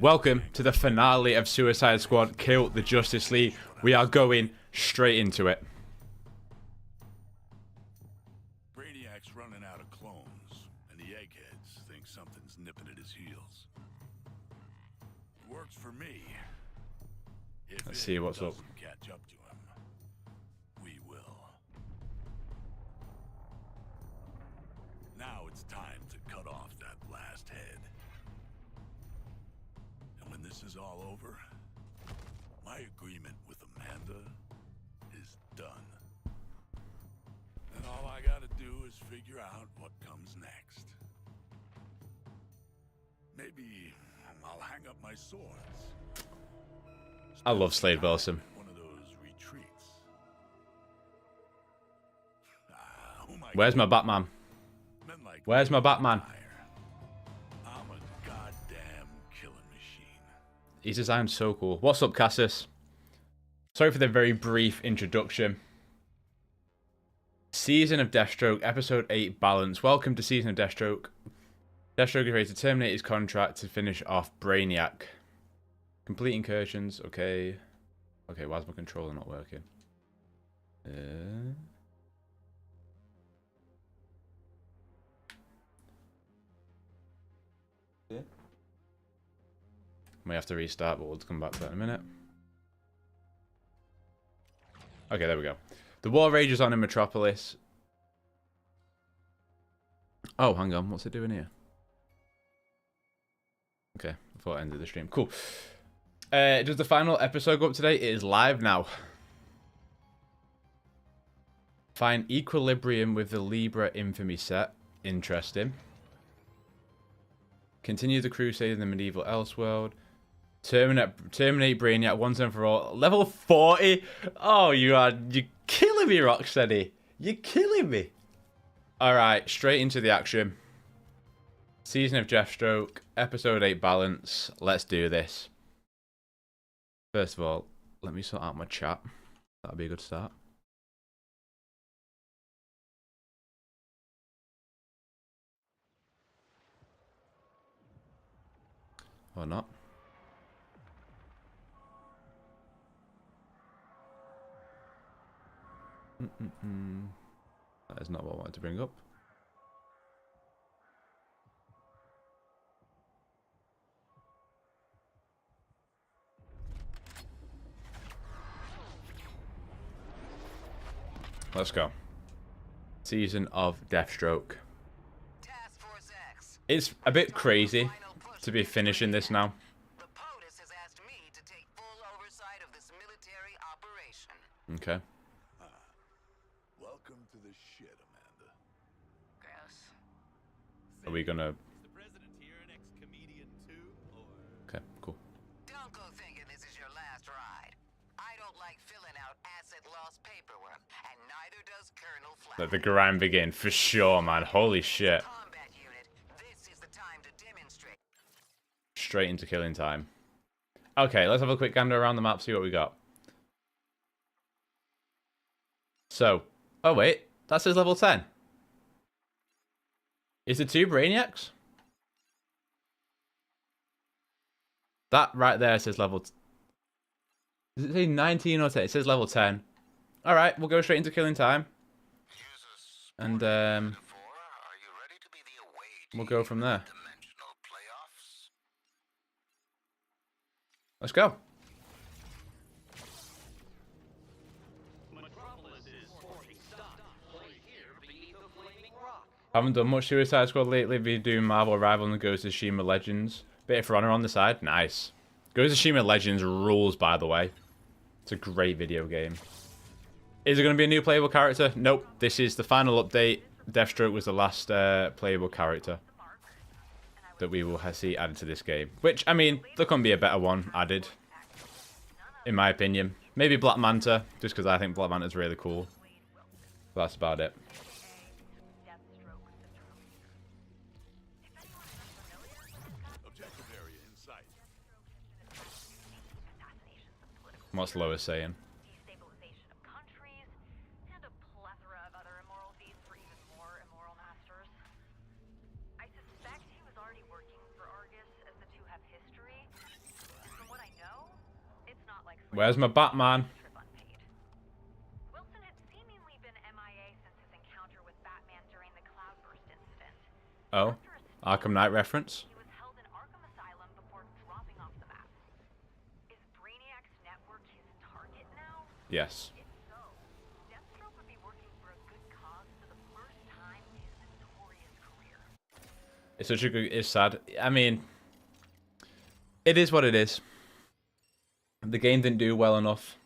Welcome to the finale of Suicide Squad Kill the Justice League. We are going straight into it. Braniac's running out of clones, and the eggheads think something's nipping at his heels. It works for me. If Let's see what's up. Catch up to him, we will. Now it's time to cut off that last head. And when this is all over, my agreement with Amanda is done. And all I gotta do is figure out what comes next. Maybe I'll hang up my swords. I love Slade Wilson. One of those retreats. Where's my Batman? Where's my Batman? I'm a goddamn killing machine. He's designed so cool. What's up, Cassis? Sorry for the very brief introduction. Season of Deathstroke, Episode 8, Balance. Welcome to Season of Deathstroke. Deathstroke is ready to terminate his contract to finish off Braniac. Complete incursions, okay. Okay, why's my controller not working? Yeah. May have to restart, but we'll come back to that in a minute. Okay, there we go. The war rages on in Metropolis. Oh, hang on. What's it doing here? Okay, I thought I ended the stream. Cool. Does the final episode go up today? It is live now. Find equilibrium with the Libra Infamy set. Interesting. Continue the crusade in the medieval Elseworld. Terminate Brainiac once and for all. Level 40? Oh, you're killing me, Rocksteady. You're killing me. Alright, straight into the action. Season of Deathstroke, Episode 8 Balance. Let's do this. First of all, let me sort out my chat. That'll be a good start. Or not. That is not what I wanted to bring up. Let's go. Season of Deathstroke. It's a bit crazy to be finishing this now. The POTUS has asked me to take full oversight of this military operation. Okay. Welcome to the shit, Amanda. Gross. Are we gonna... Is the president here an ex-comedian too, or... Okay, cool. Don't go thinking this is your last ride. I don't like filling out asset loss paperwork, and neither does Colonel Flash. Let the grind begin, for sure, man. Holy shit. Combat unit, this is the time to demonstrate. Straight into killing time. Okay, let's have a quick gander around the map, see what we got. So, oh wait, that says level 10. Is it 2 Brainiacs? That right there says level... Does it say 19 or 10? It says level 10. Alright, we'll go straight into killing time. And we'll go from there. Let's go. Haven't done much Suicide Squad lately. Been doing Marvel Rival and Ghost of Tsushima Legends. Bit of For Honor on the side. Nice. Ghost of Tsushima Legends rules, by the way. It's a great video game. Is there going to be a new playable character? Nope. This is the final update. Deathstroke was the last playable character that we will see added to this game. Which, I mean, there couldn't be a better one added. In my opinion. Maybe Black Manta, just because I think Black Manta's really cool. But that's about it. Objective area in sight. What's Lois saying? Destabilization of countries, and a plethora of other immoral feats for even more immoral masters. I suspect he was already working for Argus, as the two have history, Where's my Batman? trip unpaid. Wilson had seemingly been MIA since his encounter with Batman during the Cloudburst incident. Oh, Arkham Knight reference. He was held in Arkham Asylum before dropping off the map. Is Braniac's network his target now? Yes. If so, Deathstroke would be working for a good cause for the first time in his notorious career. It's such a good. It's sad. I mean, it is what it is. The game didn't do well enough.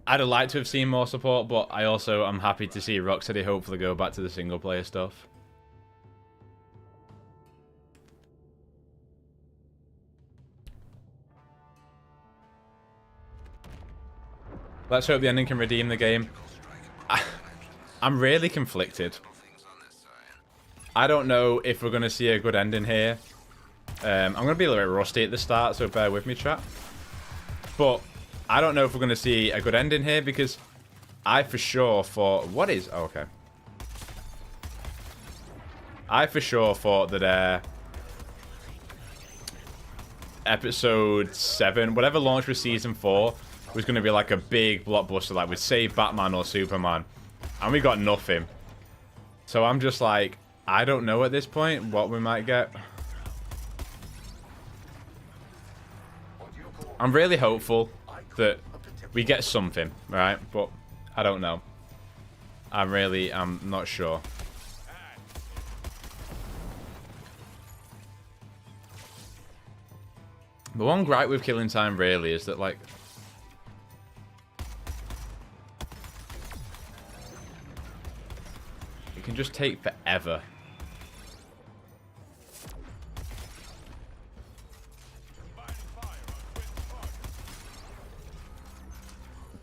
I'd have liked to have seen more support, but I also am happy to see Rocksteady hopefully go back to the single player stuff. Let's hope the ending can redeem the game. I'm really conflicted. I don't know if we're going to see a good ending here. I'm going to be a little bit rusty at the start, so bear with me, chat. But I don't know if we're going to see a good ending here, because I for sure thought... What is... Oh, okay. I for sure thought that episode 7, whatever launched with season 4, was going to be like a big blockbuster, like with Save Batman or Superman. And we got nothing. So I'm just like, I don't know at this point what we might get. I'm really hopeful that we get something, right? But I don't know. I'm not sure. The one gripe with Killing Time really is that, like, it can just take forever.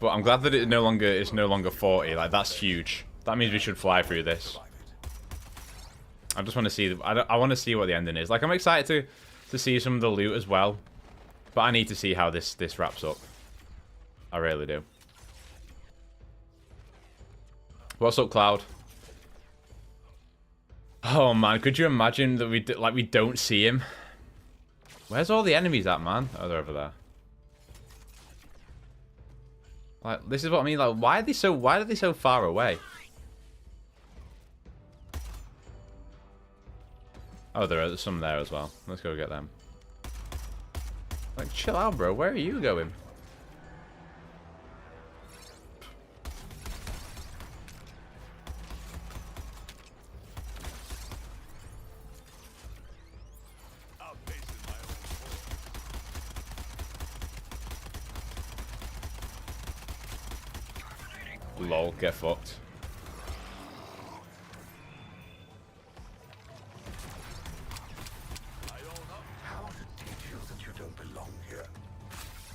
But I'm glad that it's no longer 40. Like, that's huge. That means we should fly through this. I just want to see. I want to see what the ending is. Like, I'm excited to see some of the loot as well, but I need to see how this wraps up. I really do. What's up, Cloud? Oh man, could you imagine that we don't see him? Where's all the enemies at, man? Oh, they're over there. Like, this is what I mean. Like, why are they so far away? Oh, there's some there as well. Let's go get them. Like, chill out, bro. Where are you going? Lol, get fucked. How to teach you that you don't belong here?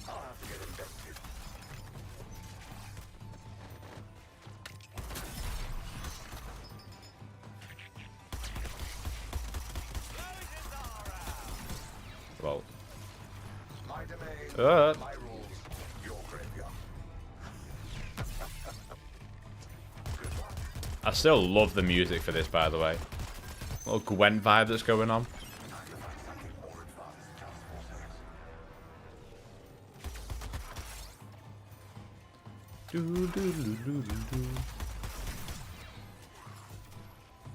I'll have to get invested. Well. My domain, my rules, your graveyard. I still love the music for this, by the way. Little Gwent vibe that's going on.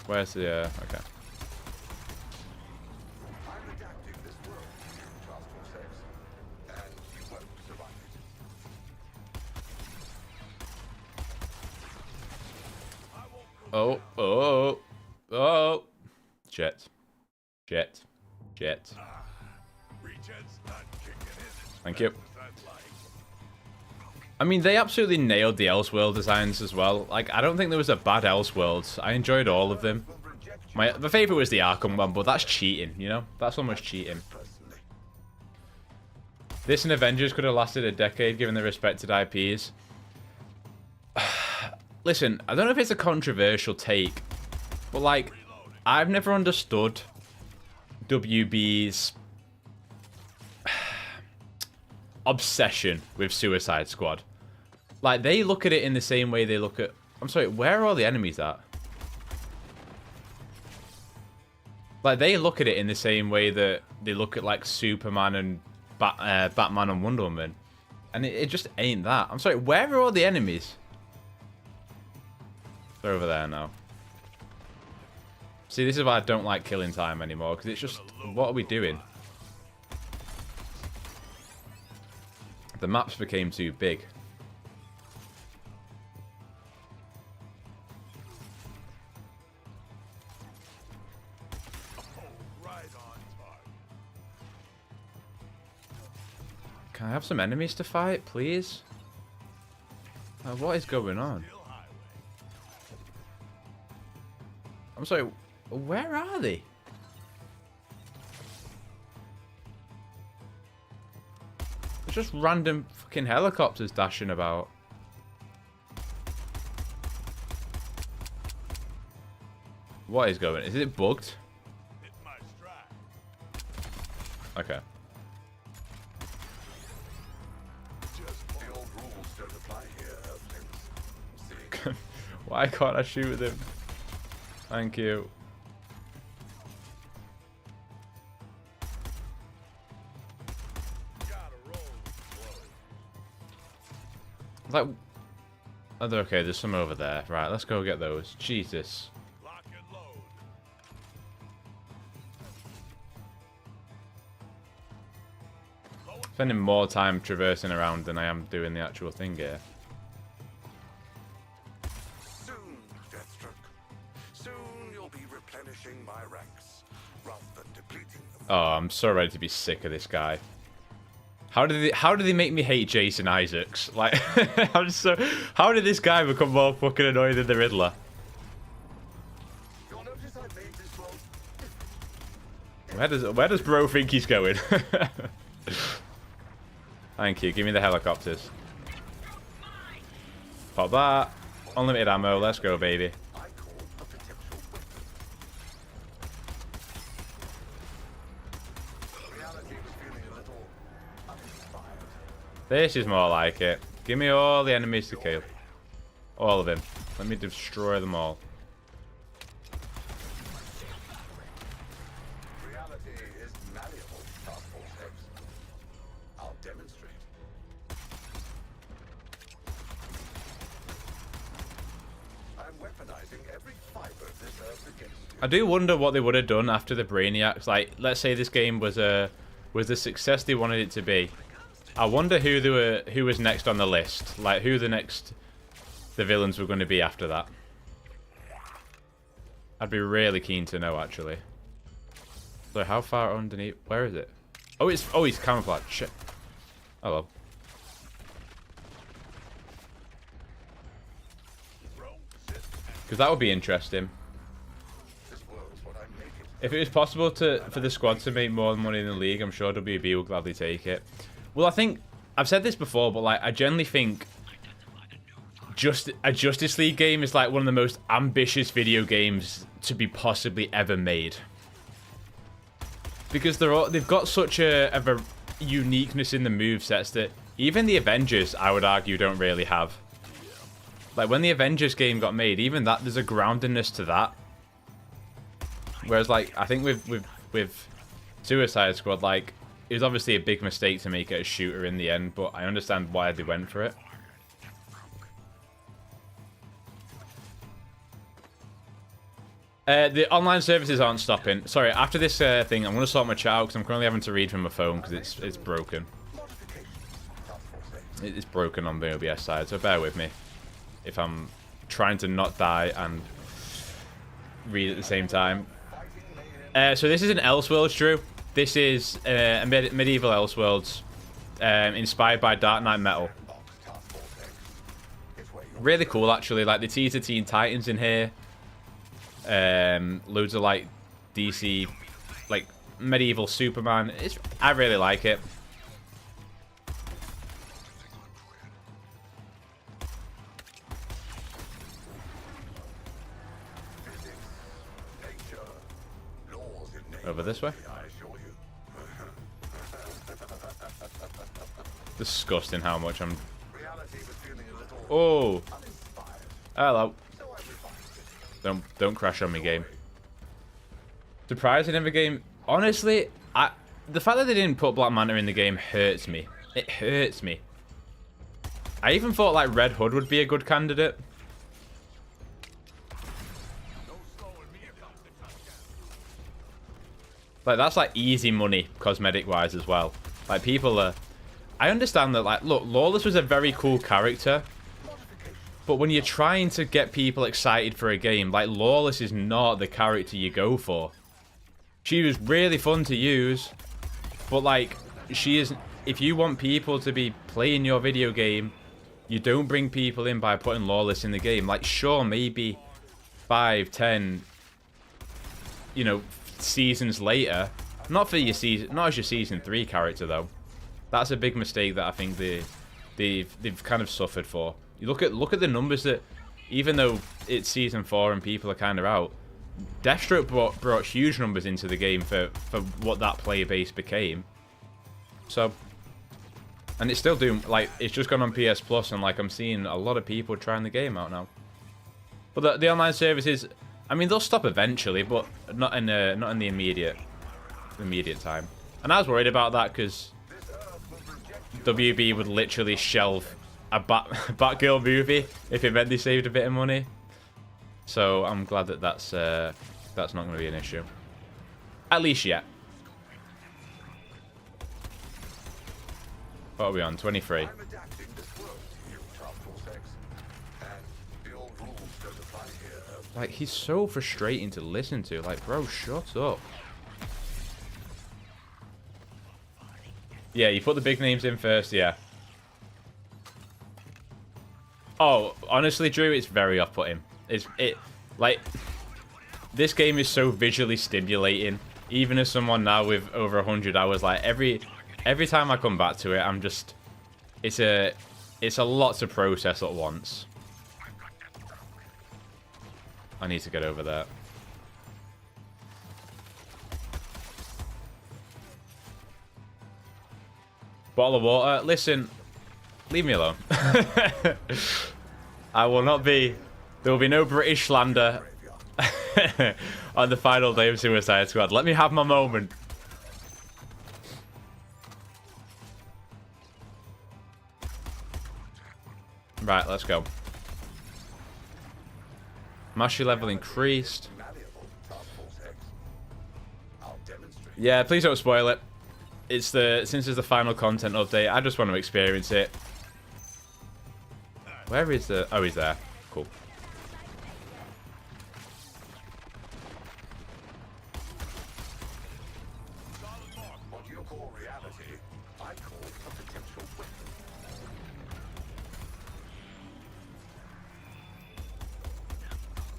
Where's the... okay. I'm adapting this world to Task Force X, and you won't survive it. Oh, oh, oh. Jet. Jet. Jet. Regen's not kicking in. Thank you. That's like I mean, they absolutely nailed the Elseworld designs as well. Like, I don't think there was a bad Elseworld. I enjoyed all of them. My favourite was the Arkham one, but that's cheating, you know? That's almost cheating. This and Avengers could have lasted a decade, given the respected IPs. Listen, I don't know if it's a controversial take, but, like, I've never understood WB's obsession with Suicide Squad. Like, they look at it in the same way they look at... I'm sorry, where are all the enemies at? Like, they look at it in the same way that they look at, like, Superman and Batman and Wonder Woman. And it just ain't that. I'm sorry, where are all the enemies? They're over there now. See, this is why I don't like killing time anymore, because it's just, what are we doing? The maps became too big. Can I have some enemies to fight, please? What is going on? I'm sorry, where are they? There's just random fucking helicopters dashing about. What is going on? Is it bugged? Okay. Why can't I shoot him? Thank you. Like, oh, okay, there's some over there. Right, let's go get those. Jesus. Spending more time traversing around than I am doing the actual thing here. Soon, Deathstroke. Soon you'll be replenishing my ranks rather than depleting them. Oh, I'm so ready to be sick of this guy. How did they make me hate Jason Isaacs? Like, I'm so. How did this guy become more fucking annoying than the Riddler? You'll notice I made this world Where does bro think he's going? Thank you. Give me the helicopters. Pop that. Unlimited ammo. Let's go, baby. This is more like it. Give me all the enemies to kill. All of them. Let me destroy them all. reality is malleable, Task Force X. I'll demonstrate. I'm weaponizing every fiber of this earth against you. I do wonder what they would have done after the Brainiacs. Like, let's say this game was the success they wanted it to be. I wonder who was next on the list. Like, who the villains were going to be after that. I'd be really keen to know, actually. So how far underneath? Where is it? Oh, he's camouflaged. Shit. Hello. Because that would be interesting. If it was possible for the squad to make more money in the league, I'm sure WB will gladly take it. Well, I think I've said this before, but like I generally think a Justice League game is like one of the most ambitious video games to be possibly ever made. Because they've got such a uniqueness in the movesets that even the Avengers, I would argue, don't really have. Like when the Avengers game got made, even that there's a groundedness to that. Whereas like I think with Suicide Squad, like it was obviously a big mistake to make it a shooter in the end, but I understand why they went for it. The online services aren't stopping. Sorry, after this thing, I'm going to sort my chat out because I'm currently having to read from my phone because it's broken. It's broken on the OBS side, so bear with me if I'm trying to not die and read at the same time. So this is an Elseworlds, Drew. This is a medieval Elseworlds inspired by Dark Knight Metal. Really cool, actually. Like, they tease the Teen Titans in here. Loads of, like, DC, like, medieval Superman. I really like it. Over this way. Disgusting how much I'm... Oh! Hello. Don't crash on me, game. Surprising in the game. Honestly, the fact that they didn't put Black Manta in the game hurts me. It hurts me. I even thought like Red Hood would be a good candidate. Like that's like easy money cosmetic wise as well. Like people are, I understand that like, look, Lawless was a very cool character, but when you're trying to get people excited for a game, like Lawless is not the character you go for. She was really fun to use, but like she is, if you want people to be playing your video game, you don't bring people in by putting Lawless in the game. Like sure, maybe 5, 10, you know, seasons later, not for your season, not as your season 3 character though. That's a big mistake that I think they've kind of suffered for. You look at the numbers that, even though it's season 4 and people are kind of out, Deathstroke brought huge numbers into the game for what that player base became. So, and it's still doing, like, it's just gone on PS Plus, and like I'm seeing a lot of people trying the game out now. But the online services, I mean, they'll stop eventually, but not in the immediate time. And I was worried about that because WB would literally shelve a Batgirl movie if it meant they saved a bit of money. So I'm glad that that's not going to be an issue, at least yet. What are we on? 23. Like, he's so frustrating to listen to. Like, bro, shut up. Yeah, you put the big names in first, yeah. Oh, honestly, Drew, it's very off-putting. Like, this game is so visually stimulating. Even as someone now with over 100 hours, like, every time I come back to it, I'm just... It's a lot to process at once. I need to get over that. Bottle of water. Listen, leave me alone. I will not be... There will be no British slander on the final day of Suicide Squad. Let me have my moment. Right, let's go. Mastery level increased. Yeah, please don't spoil it. Since it's the final content update, I just want to experience it. Where is the... Oh, he's there. Cool.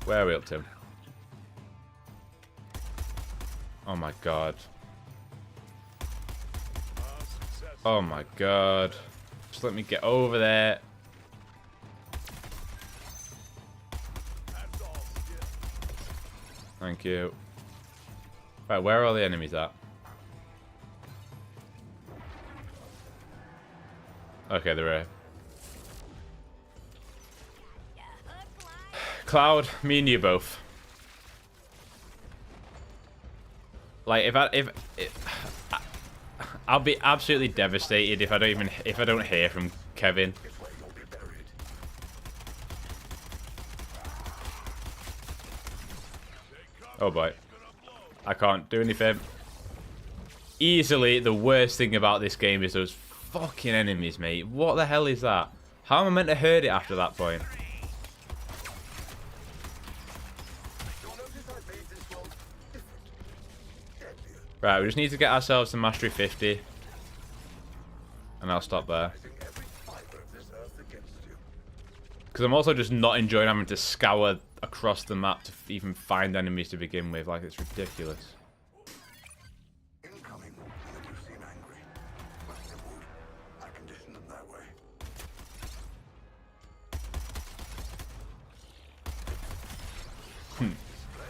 Where are we up to? Oh my god. Oh my god. Just let me get over there. Thank you. Right, where are all the enemies at? Okay, they're here. Cloud, me and you both. Like, I'll be absolutely devastated if I don't hear from Kevin. Oh boy. I can't do anything. Easily, the worst thing about this game is those fucking enemies, mate. What the hell is that? How am I meant to hurt it after that point? Right, we just need to get ourselves to Mastery 50. And I'll stop there. Because I'm also just not enjoying having to scour across the map to even find enemies to begin with. Like, it's ridiculous.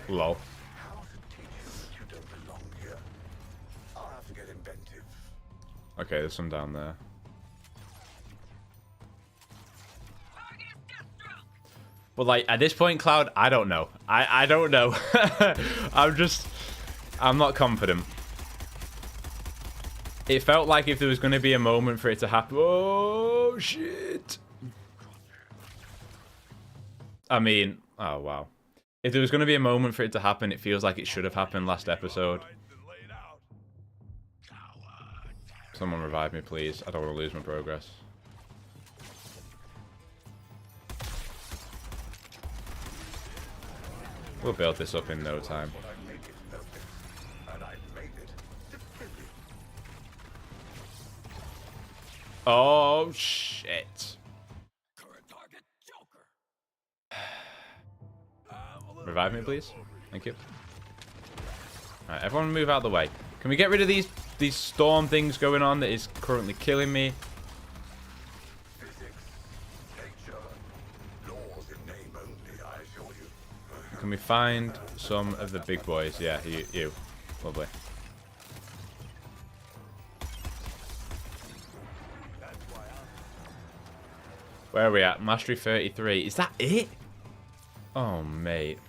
Lol. Okay, there's some down there. But like at this point, Cloud, I don't know. I don't know. I'm just I'm not confident. It felt like if there was going to be a moment for it to happen... Oh, shit. I mean... Oh, wow. If there was going to be a moment for it to happen, it feels like it should have happened last episode. Someone revive me, please. I don't want to lose my progress. We'll build this up in no time. Oh, shit. Revive me, please. Thank you. Alright, everyone move out of the way. Can we get rid of these storm things going on that is currently killing me? Can we find some of the big boys? Yeah, you. Lovely. Where are we at? Mastery 33. Is that it? Oh, mate.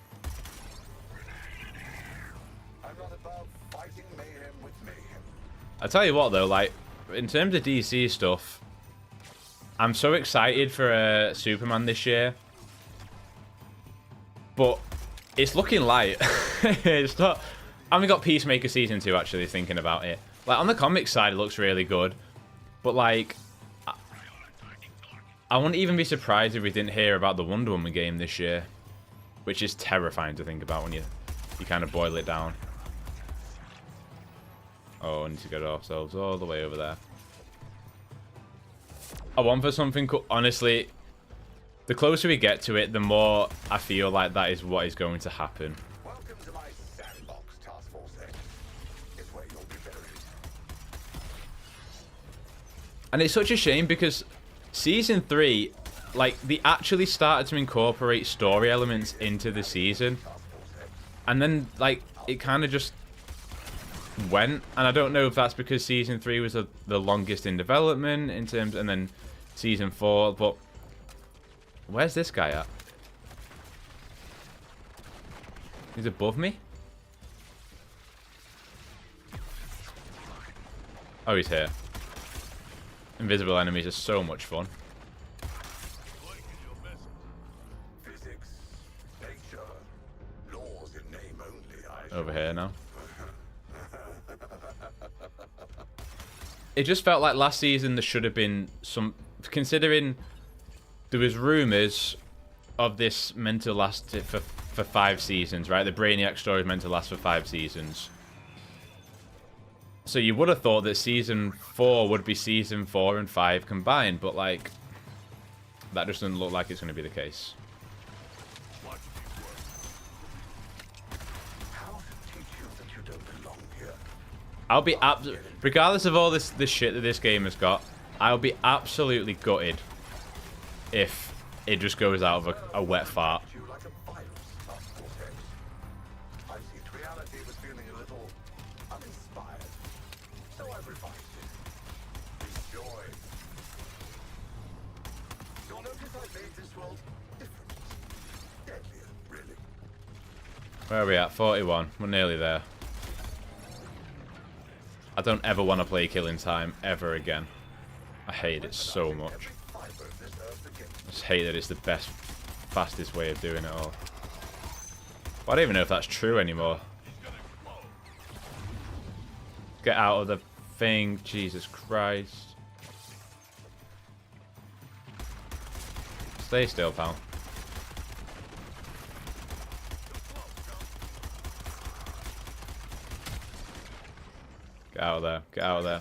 I tell you what, though, like, in terms of DC stuff, I'm so excited for Superman this year. But it's looking light. It's not... I only got Peacemaker Season 2, actually, thinking about it. Like, on the comic side, it looks really good. But, like... I wouldn't even be surprised if we didn't hear about the Wonder Woman game this year. Which is terrifying to think about when you kind of boil it down. Oh, I need to get ourselves all the way over there. I want for something cool. Honestly, the closer we get to it, the more I feel like that is what is going to happen. Welcome to my sandbox, Task Force X. It's where you'll be buried. And it's such a shame because Season 3, like, they actually started to incorporate story elements into the season. And then, like, it kind of just went. And I don't know if that's because Season 3 was the longest in development in terms... And then Season 4, but... Where's this guy at? He's above me? Oh, he's here. Invisible enemies are so much fun. Over here now. It just felt like last season there should have been some... Considering there was rumours of this meant to last for 5 seasons, right? The Braniac story is meant to last for 5 seasons. So you would have thought that Season 4 would be Season 4 and 5 combined, but, like, that just doesn't look like it's going to be the case. I'll be regardless of all this shit that this game has got, I'll be absolutely gutted if it just goes out of a wet fart. Where are we at? 41. We're nearly there. I don't ever want to play Killing Time ever again. I hate it so much. I just hate that it's the best, fastest way of doing it all. But I don't even know if that's true anymore. Get out of the thing. Jesus Christ. Stay still, pal. Get out of there. Get out of there.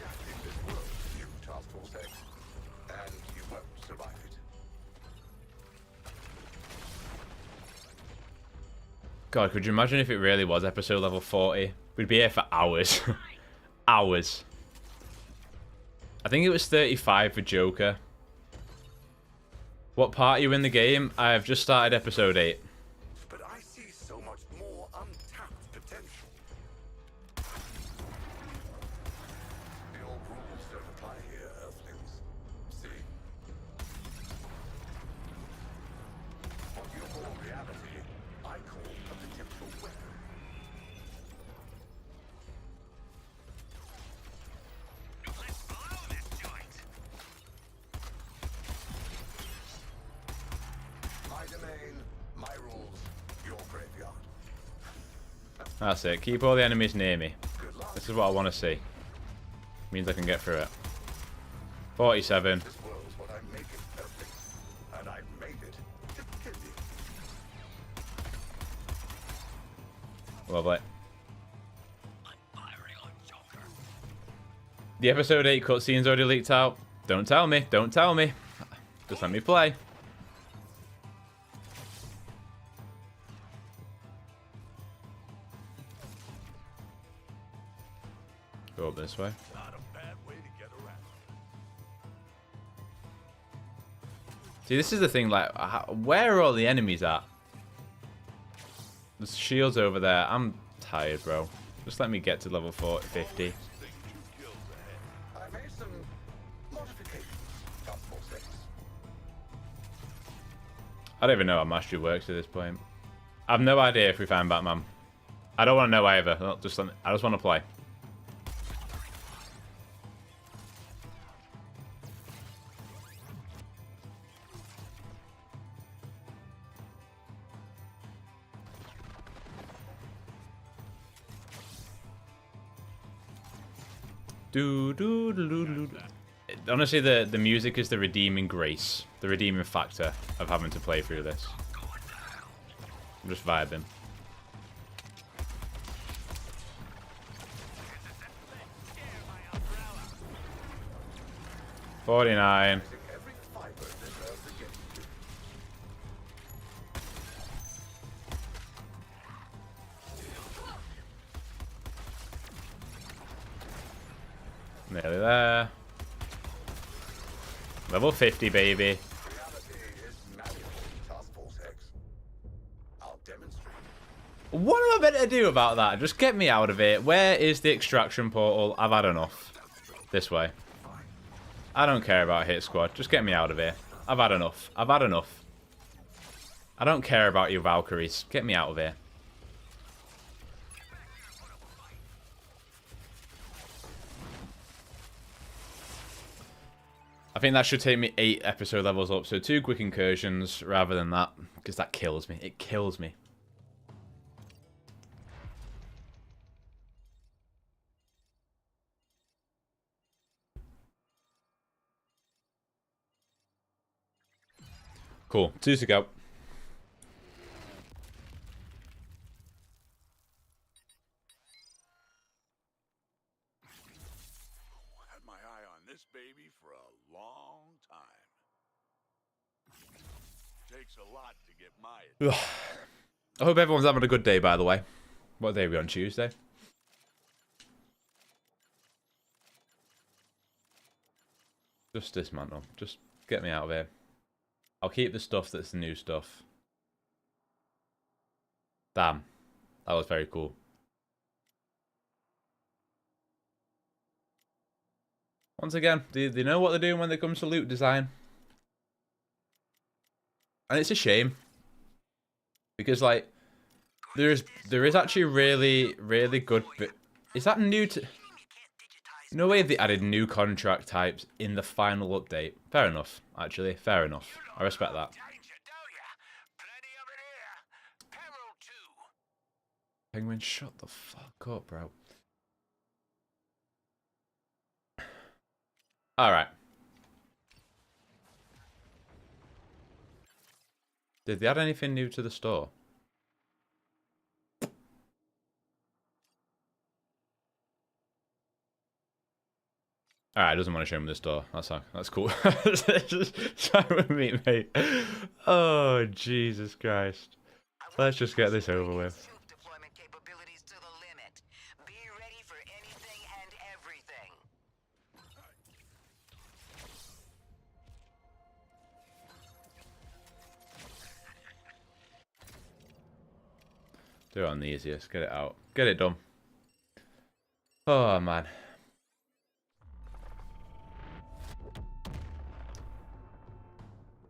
God, could you imagine if it really was episode level 40? We'd be here for hours. Hours. I think it was 35 for Joker. What part are you in the game? I have just started episode 8. But I see so much more untapped potential. The old rules don't apply here, Earthlings. See? What you call reality, I call a potential weapon. That's it. Keep all the enemies near me. This is what I want to see. Means I can get through it. 47. This world's what I make it perfect. And I made it to kill you. Lovely. The episode 8 cutscene's already leaked out. Don't tell me. Don't tell me. Just let me play. Go up this way. Not a bad way to get around. See, this is the thing, like, where are all the enemies at? There's shields over there. I'm tired, bro. Just let me get to level 40, 50. I made some modifications. Got 4-6. I don't even know how mastery works at this point. I have no idea if we find Batman. I don't want to know either. I just want to play. Honestly, the music is the redeeming grace, the redeeming factor of having to play through this. I'm just vibing. $49. Every fiber deserves a gift. Nearly there. Level 50, baby. Reality is malleable, Task Force X. I'll demonstrate. What am I meant to do about that? Just get me out of it. Where is the extraction portal? I've had enough. This way. I don't care about Hit Squad. Just get me out of here. I've had enough. I've had enough. I don't care about you, Valkyries. Get me out of here. I think that should take me 8 episode levels up. So 2 quick incursions rather than that. Because that kills me. It kills me. Cool. 2 to go. Had my eye on this baby for a long time. Takes a lot to get my I hope everyone's having a good day, by the way. What day are we on? Tuesday? Just dismantle. Just get me out of here. I'll keep the stuff that's the new stuff. Damn. That was very cool. Once again, they know what they're doing when it comes to loot design. And it's a shame. Because, like, there is actually really good... Is that new to... No way they added new contract types in the final update. Fair enough, actually. Fair enough. I respect that. Penguin, shut the fuck up, bro. Alright. Did they add anything new to the store? Alright, doesn't want to show me the store. That's cool. Just try with me, mate. Oh, Jesus Christ. Let's just get this over with. Deployment capabilities to the limit. Be ready for anything and everything. Do it on the easiest. Get it out. Get it done. Oh, man.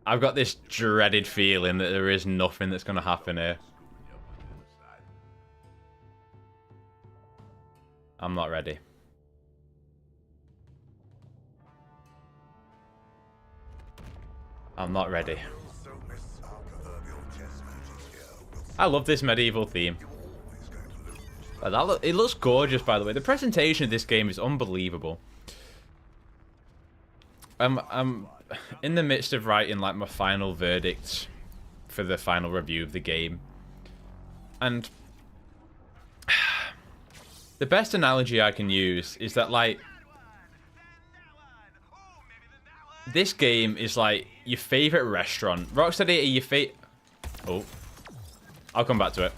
I've got this dreaded feeling that there is nothing that's going to happen here. I'm not ready. I'm not ready. I love this medieval theme. It looks gorgeous, by the way. The presentation of this game is unbelievable. I'm in the midst of writing like my final verdict for the final review of the game, and the best analogy I can use is that like this game is like your favorite restaurant. Rocksteady are your favorite. Oh, I'll come back to it.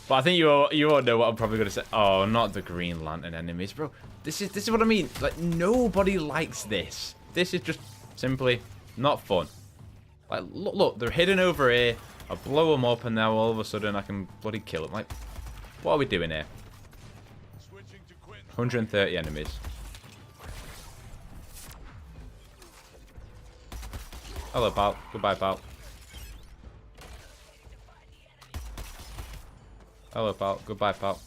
But I think you all know what I'm probably gonna say. Oh, not the Green Lantern enemies, bro. This is what I mean. Like nobody likes this. This is just simply not fun. Like look, they're hidden over here. I blow them up, and now all of a sudden I can bloody kill them. Like, what are we doing here? 130 enemies. Hello, pal. Goodbye, pal. Hello, pal. Goodbye, pal.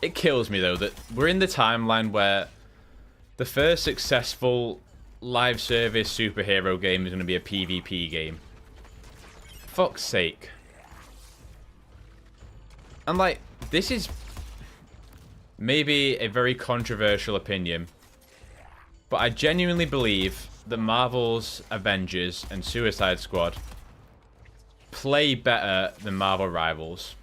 It kills me, though, that we're in the timeline where the first successful live service superhero game is going to be a PvP game. Fuck's sake. And, like, this is maybe a very controversial opinion, but I genuinely believe that Marvel's Avengers and Suicide Squad play better than Marvel Rivals.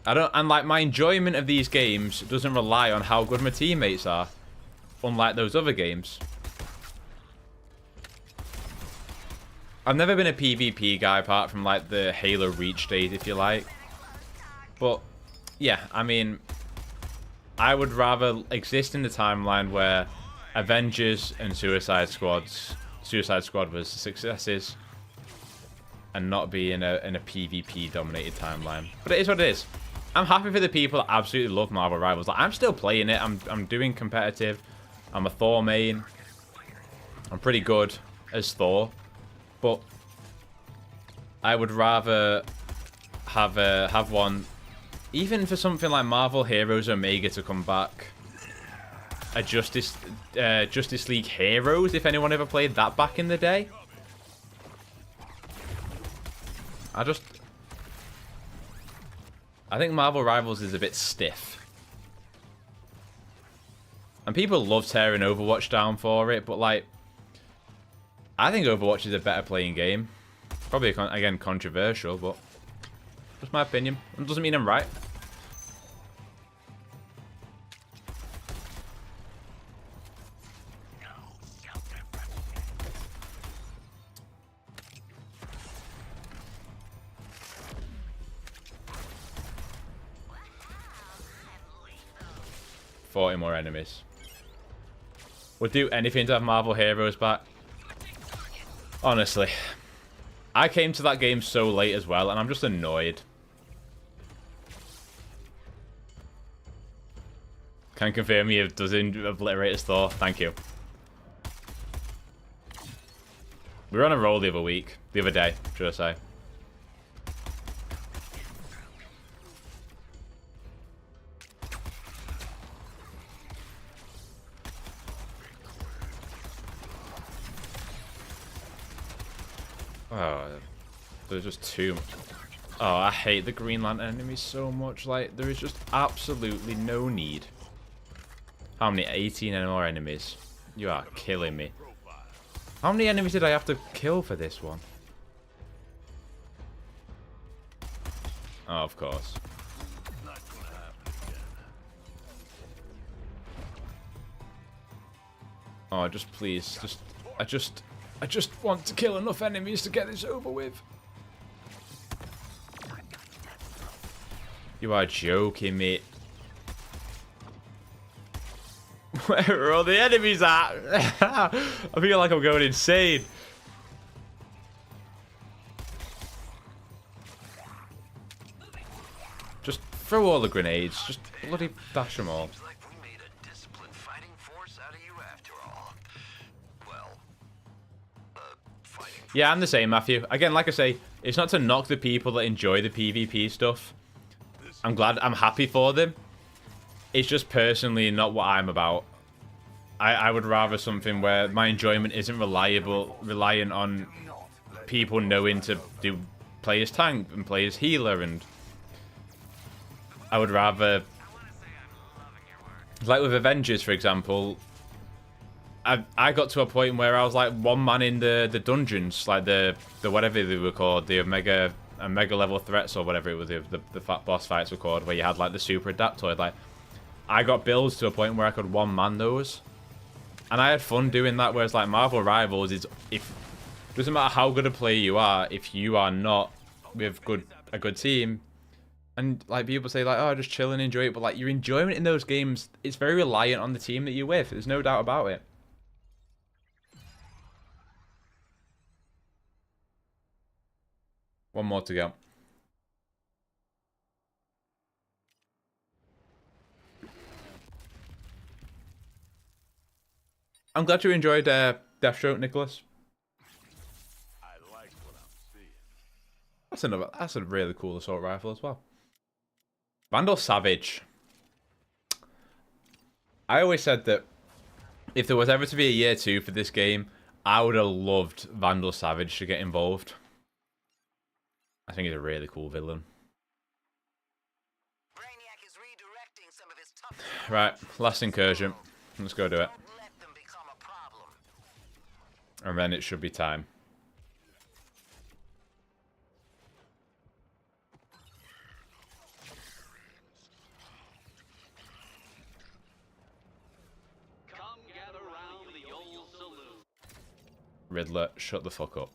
And like my enjoyment of these games doesn't rely on how good my teammates are, unlike those other games. I've never been a PvP guy apart from like the Halo Reach days, if you like. But yeah, I mean, I would rather exist in the timeline where Avengers and Suicide Squad was successes, and not be in a PvP dominated timeline. But it is what it is. I'm happy for the people that absolutely love Marvel Rivals. Like, I'm still playing it. I'm doing competitive. I'm a Thor main. I'm pretty good as Thor, but I would rather have one, even for something like Marvel Heroes Omega to come back. A Justice League Heroes, if anyone ever played that back in the day. I think Marvel Rivals is a bit stiff. And people love tearing Overwatch down for it, but like, I think Overwatch is a better playing game. Probably, again, controversial, but just my opinion. It doesn't mean I'm right. More enemies. Would do anything to have Marvel Heroes back. Honestly, I came to that game so late as well, and I'm just annoyed. Can confirm you doesn't obliterate his Thor. Thank you. We were on a roll the other day, should I say. Oh, there's just too much. Oh, I hate the Green Lantern enemies so much. Like, there is just absolutely no need. How many? 18 more enemies. You are killing me. How many enemies did I have to kill for this one? Oh, of course. Oh, just please, I just want to kill enough enemies to get this over with. You are joking, mate. Where are all the enemies at? I feel like I'm going insane. Just throw all the grenades. Just bloody dash them all. Yeah, I'm the same, Matthew. Again, like I say, it's not to knock the people that enjoy the PvP stuff. I'm happy for them. It's just personally not what I'm about. I would rather something where my enjoyment isn't reliant on people knowing to play as tank and play as healer, and I would rather, like with Avengers, for example, I got to a point where I was like one man in the dungeons, like the whatever they were called, the Omega level threats or whatever it was, the fat boss fights were called, where you had like the super adaptoid. Like, I got builds to a point where I could one man those, and I had fun doing that. Whereas like Marvel Rivals is, if doesn't matter how good a player you are, if you are not with a good team, and like people say like, oh, just chill and enjoy it, but like your enjoyment in those games, it's very reliant on the team that you're with. There's no doubt about it. One more to go. I'm glad you enjoyed Deathstroke, Nicholas. I like what I'm seeing. That's a really cool assault rifle as well. Vandal Savage. I always said that if there was ever to be a year 2 for this game, I would have loved Vandal Savage to get involved. I think he's a really cool villain. Braniac is redirecting some of his tough... Right, last incursion. Let's go do it. Let them become a problem. And then it should be time. Come gather round the old saloon. Riddler, shut the fuck up.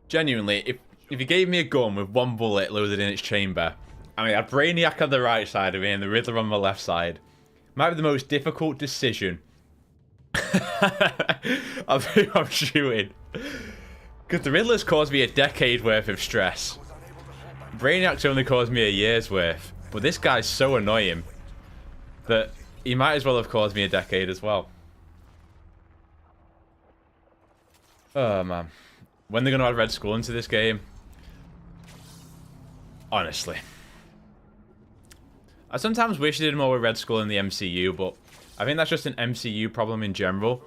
Genuinely, if you gave me a gun with one bullet loaded in its chamber, I mean, a Braniac on the right side of me and the Riddler on the left side, might be the most difficult decision of who I'm shooting. Because the Riddler's caused me a decade worth of stress. Braniac's only caused me a year's worth. But this guy's so annoying that he might as well have caused me a decade as well. Oh, man. When they're going to add Red Skull into this game? Honestly. I sometimes wish they did more with Red Skull in the MCU, but I think that's just an MCU problem in general.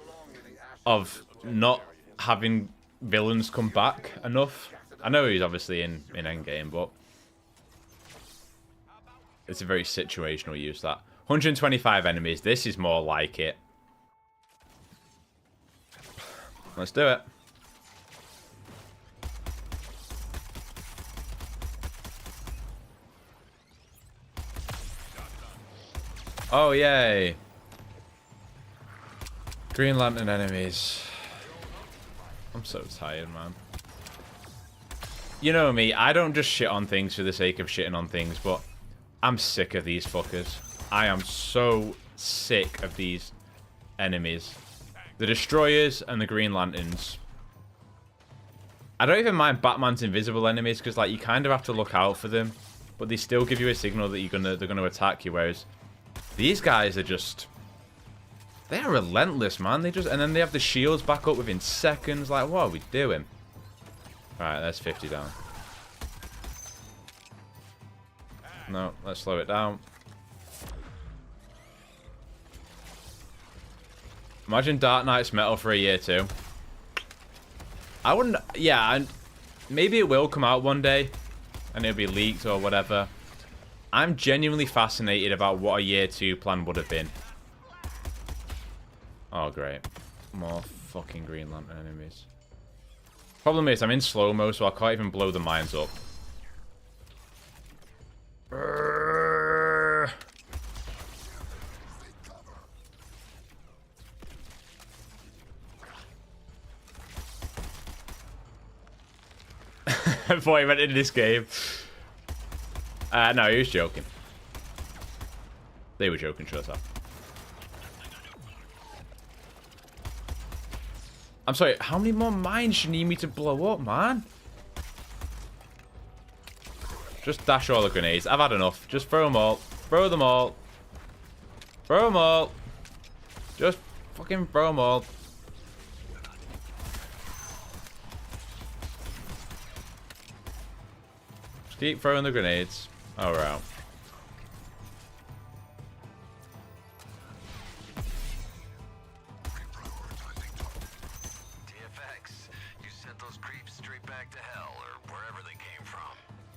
Of not having villains come back enough. I know he's obviously in Endgame, but it's a very situational use, that. 125 enemies. This is more like it. Let's do it. Oh, yay. Green Lantern enemies. I'm so tired, man. You know me, I don't just shit on things for the sake of shitting on things, but I'm sick of these fuckers. I am so sick of these enemies. The Destroyers and the Green Lanterns. I don't even mind Batman's invisible enemies, because like you kind of have to look out for them, but they still give you a signal that they're gonna attack you, whereas these guys are just... they're relentless, man. And then they have the shields back up within seconds. Like, what are we doing? Alright, that's 50 down. No, let's slow it down. Imagine Dark Knight's metal for a year 2. I wouldn't... yeah, and maybe it will come out one day. And it'll be leaked or whatever. I'm genuinely fascinated about what a year 2 plan would have been. Oh, great. More fucking Green Lantern enemies. Problem is, I'm in slow-mo, so I can't even blow the mines up. Before he went into this game. No, he was joking. They were joking, shut up. I'm sorry, how many more mines do you need me to blow up, man? Just dash all the grenades. I've had enough. Just throw them all. Throw them all. Throw them all. Just fucking throw them all. Keep throwing the grenades. Oh, we're out.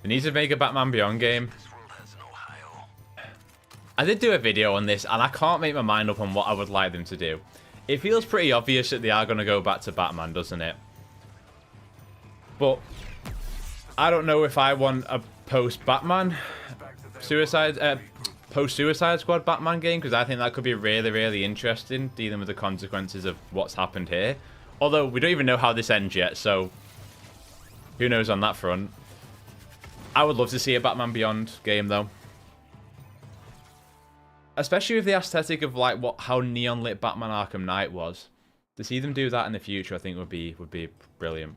They need to make a Batman Beyond game. I did do a video on this, and I can't make my mind up on what I would like them to do. It feels pretty obvious that they are going to go back to Batman, doesn't it? But I don't know if I want a post-Batman post-Suicide Squad Batman game, because I think that could be really, really interesting, dealing with the consequences of what's happened here. Although, we don't even know how this ends yet, so who knows on that front. I would love to see a Batman Beyond game, though. Especially with the aesthetic of like how neon lit Batman Arkham Knight was. To see them do that in the future, I think would be brilliant.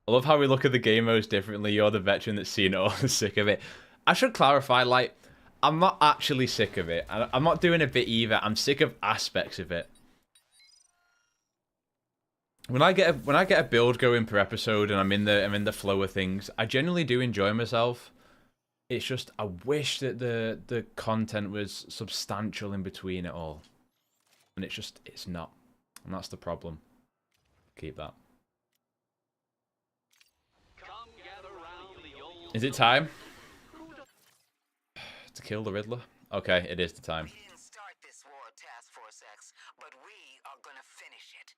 I love how we look at the game modes differently. You're the veteran that's seen it all and sick of it. I should clarify, like, I'm not actually sick of it. I'm not doing a bit either. I'm sick of aspects of it. When I get a build going per episode and I'm in the flow of things, I genuinely do enjoy myself. It's just I wish that the content was substantial in between it all, and it's not, and that's the problem. Keep that. Is it time to kill the Riddler? Okay, it is the time. We didn't start this war, Task Force X, but we are gonna finish it.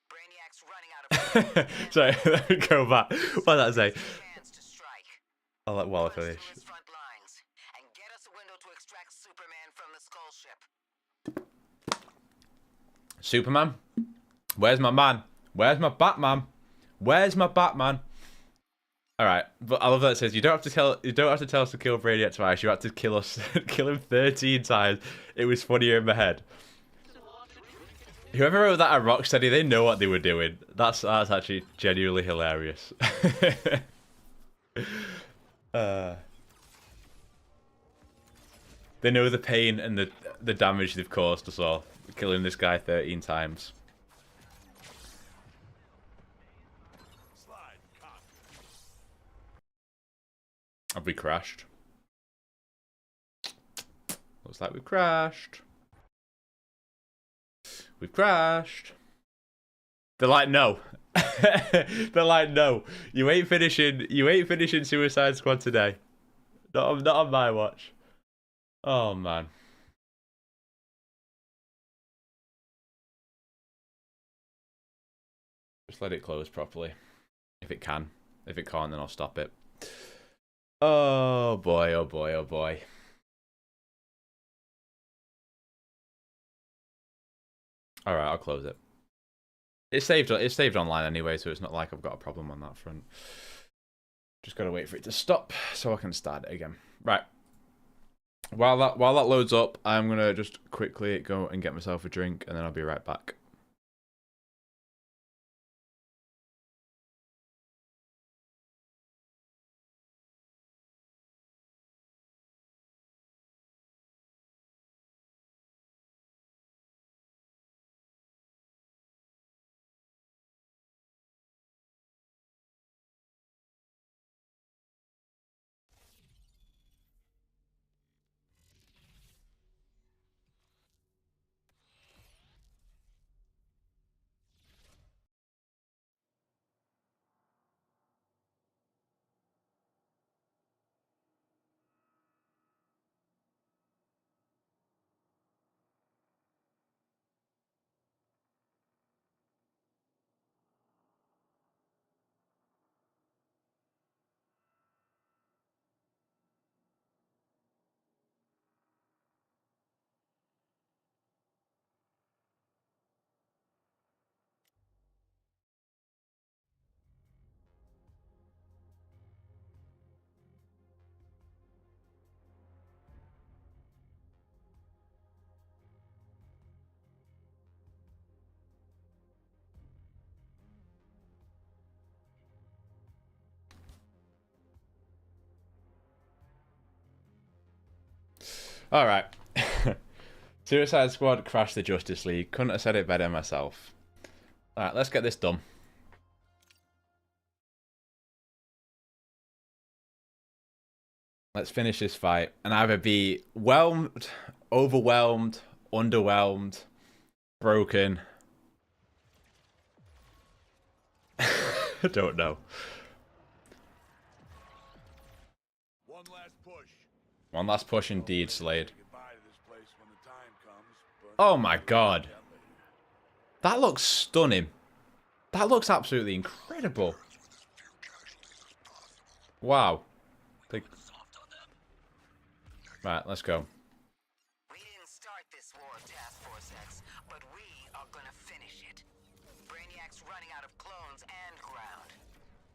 Braniac's running out of Sorry, let me go back. What did that say? chance to strike. I'll let Waller Us to finish. his front lines and get us a window to extract Superman from the Skull Ship. Superman? Where's my man? Where's my Batman? Where's my Batman? All right, but I love that it says you don't have to tell us to kill Braniac twice. You have to kill us, kill him 13 times. It was funnier in my head. Whoever wrote that at Rocksteady, they know what they were doing. That's actually genuinely hilarious. They know the pain and the damage they've caused us all, killing this guy 13 times. Have we crashed? Looks like we've crashed. We've crashed. They're like, no. They're like, no. You ain't finishing Suicide Squad today. Not on my watch. Oh man. Just let it close properly. If it can. If it can't, then I'll stop it. Oh boy, oh boy, oh boy. Alright, I'll close it. It's saved online anyway, so it's not like I've got a problem on that front. Just gotta wait for it to stop so I can start it again. Right. While that loads up, I'm gonna just quickly go and get myself a drink and then I'll be right back. Alright. Suicide Squad crashed the Justice League. Couldn't have said it better myself. Alright, let's get this done. Let's finish this fight and either be whelmed, overwhelmed, underwhelmed, broken. I don't know. One last push. One last push indeed, Slade. Goodbye to this place when the time comes, but Oh my god. That looks stunning. That looks absolutely incredible. Wow. Like... Right, let's go. We didn't start this war, Task Force X, but we are gonna finish it. Braniac's running out of clones and ground.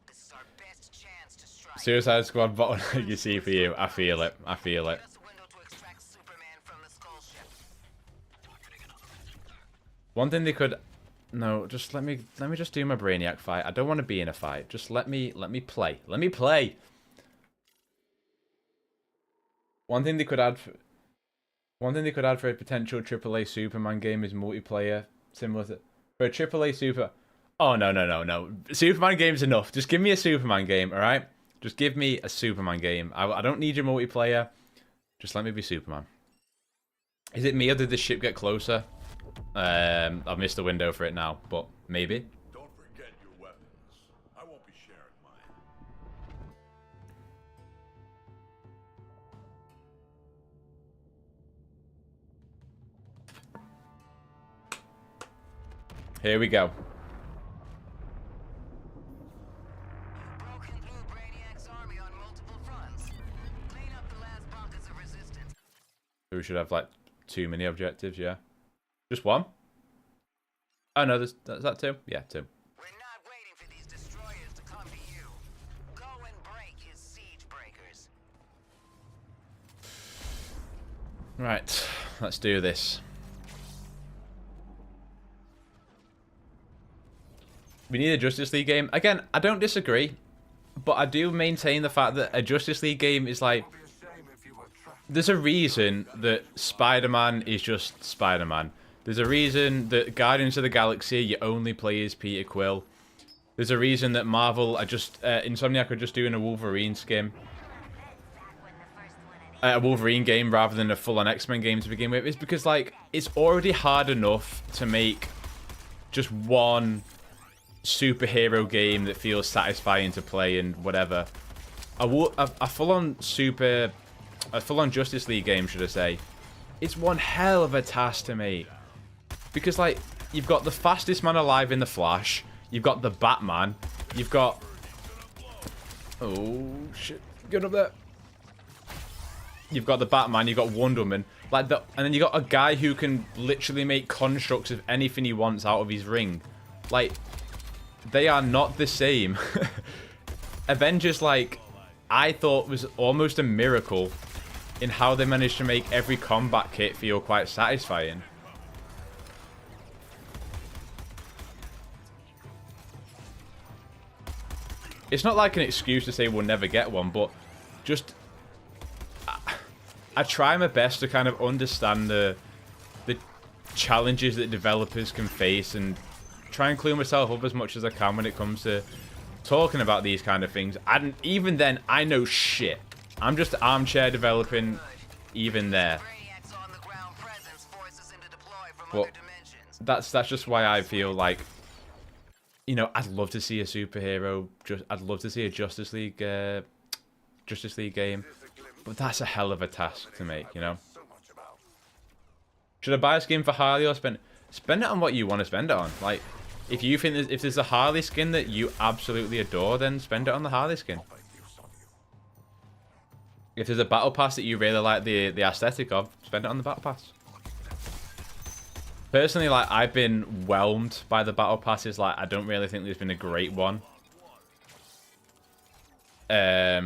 This is our best chance to strike. Suicide Squad bottle you see for you. I feel it. I feel it. Get us a window to extract Superman from the skull ship. One thing they could... No, just let me just do my Braniac fight. I don't want to be in a fight. Just let me play. Let me play. One thing they could add for a potential AAA Superman game is multiplayer, similar to for a AAA Super. Oh no. Superman game's enough. Just give me a Superman game, all right? Just give me a Superman game. I don't need your multiplayer. Just let me be Superman. Is it me or did the ship get closer? I've missed the window for it now, but maybe. don't forget your weapons. I won't be sharing mine. Here we go. Broken through Braniac's army on multiple fronts. Clean up the last pockets of resistance. We should have like too many objectives, yeah. Just one? Oh no, is that two? Yeah, two. We're not waiting for these destroyers to come to you. Go and break his siege breakers. Right, let's do this. We need a Justice League game. Again, I don't disagree, but I do maintain the fact that a Justice League game is like... There's a reason that Spider-Man is just Spider-Man. There's a reason that Guardians of the Galaxy, you only play as Peter Quill. There's a reason that Marvel are just... Insomniac are just doing a Wolverine skin. A Wolverine game rather than a full-on X-Men game to begin with. It's because, like, it's already hard enough to make just one superhero game that feels satisfying to play and whatever. A full-on Justice League game, should I say. It's one hell of a task to make. Because, like, you've got the fastest man alive in the Flash. You've got the Batman. You've got... Oh, shit. Get up there. You've got the Batman. You've got Wonder Woman. Like and then you got a guy who can literally make constructs of anything he wants out of his ring. Like, they are not the same. Avengers, like, I thought was almost a miracle in how they managed to make every combat kit feel quite satisfying. It's not like an excuse to say we'll never get one, but just... I try my best to kind of understand the challenges that developers can face and try and clear myself up as much as I can when it comes to talking about these kind of things. And even then, I know shit. I'm just armchair developing even there. Braniac's on-the-ground presence forces him to deploy from But other dimensions. that's just why I feel like, you know, I'd love to see a superhero. I'd love to see a Justice League game, but that's a hell of a task to make, you know. Should I buy a skin for Harley or spend it on what you want to spend it on? Like, if you think if there's a Harley skin that you absolutely adore, then spend it on the Harley skin. If there's a battle pass that you really like the aesthetic of, spend it on the battle pass. Personally, like, I've been whelmed by the battle passes. Like, I don't really think there's been a great one. I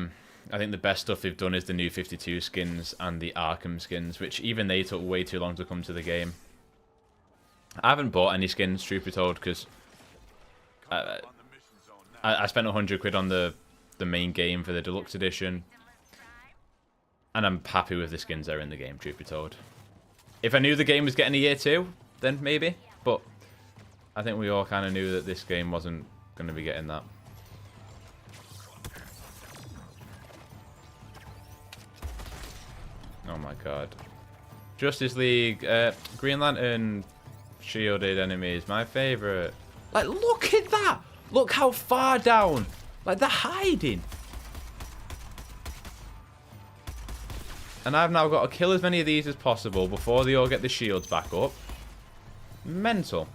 think the best stuff they've done is the new 52 skins and the Arkham skins, which even they took way too long to come to the game. I haven't bought any skins, truth be told, because I spent 100 quid on the main game for the deluxe edition, and I'm happy with the skins that are in the game, truth be told. If I knew the game was getting a year 2, then maybe, but I think we all kind of knew that this game wasn't going to be getting that. Oh my god. Justice League, Green Lantern shielded enemies, my favorite. Like, look at that! Look how far down! Like, they're hiding! And I've now got to kill as many of these as possible before they all get the shields back up. Mental.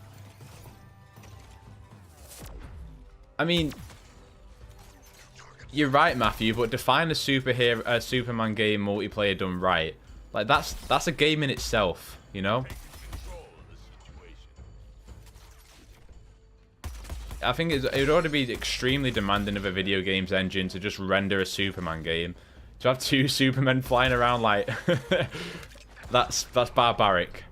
I mean, you're right, Matthew, but define a Superman game multiplayer done right. Like, that's a game in itself, you know? I think it would already be extremely demanding of a video games engine to just render a Superman game. To have two Supermen flying around, like, that's barbaric.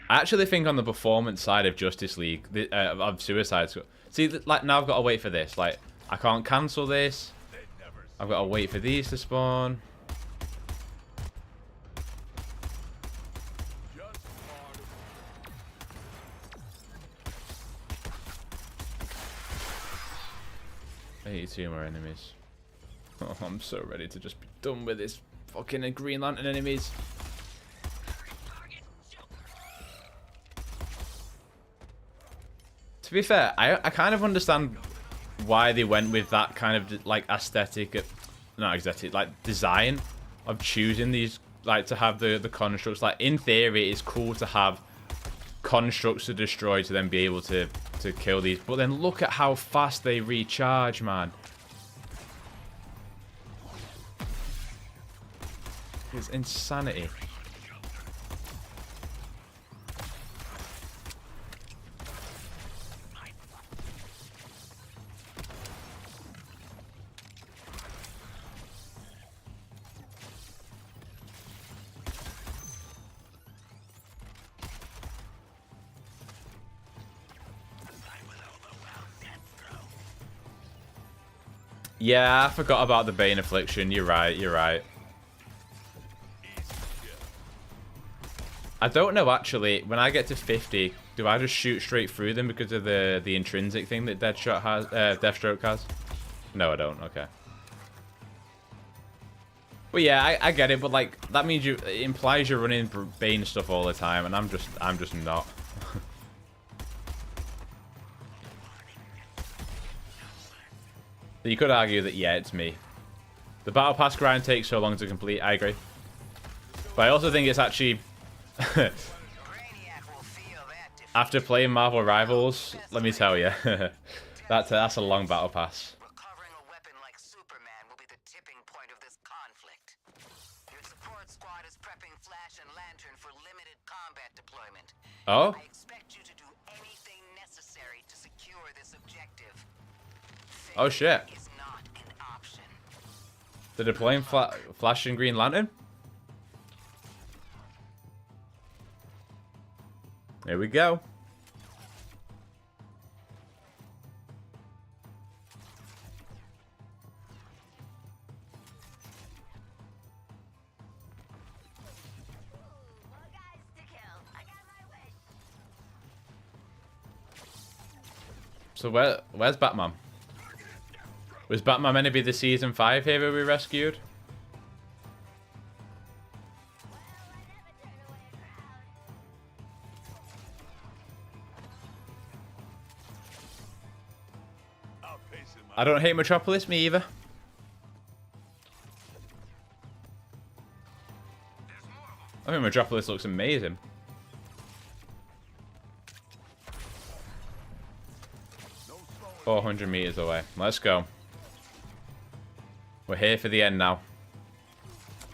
I actually think on the performance side of Justice League, of Suicide Squad, see, like, now I've got to wait for this. Like, I can't cancel this. I've got to wait for these to spawn. I need 2 more enemies. Oh, I'm so ready to just be done with this fucking Green Lantern enemies. To be fair, I kind of understand why they went with that kind of like not aesthetic, like design of choosing these, like, to have the constructs. Like, in theory, it's cool to have constructs to destroy to then be able to kill these. But then look at how fast they recharge, man. It's insanity. Yeah, I forgot about the Bane Affliction. You're right, you're right. I don't know, actually. When I get to 50, do I just shoot straight through them because of the intrinsic thing that Deathstroke has? No, I don't. Okay. Well, yeah, I get it, but, like, that means it implies you're running Bane stuff all the time, and I'm just not. You could argue that, yeah, it's me. The Battle Pass grind takes so long to complete, I agree. But I also think it's actually... After playing Marvel Rivals, let me tell you, that's a long Battle Pass. Recovering a weapon like Superman will be the tipping point of this conflict. Your support squad is prepping Flash and Lantern for limited combat deployment. Oh? I expect you to do anything necessary to secure this objective. Oh, shit. Is not an option. They're deploying Flash and Green Lantern? There we go. So where's Batman? Was Batman meant to be the Season 5 hero we rescued? I don't hate Metropolis, me either. I think Metropolis looks amazing. Four 400 meters away. Let's go. We're here for the end now.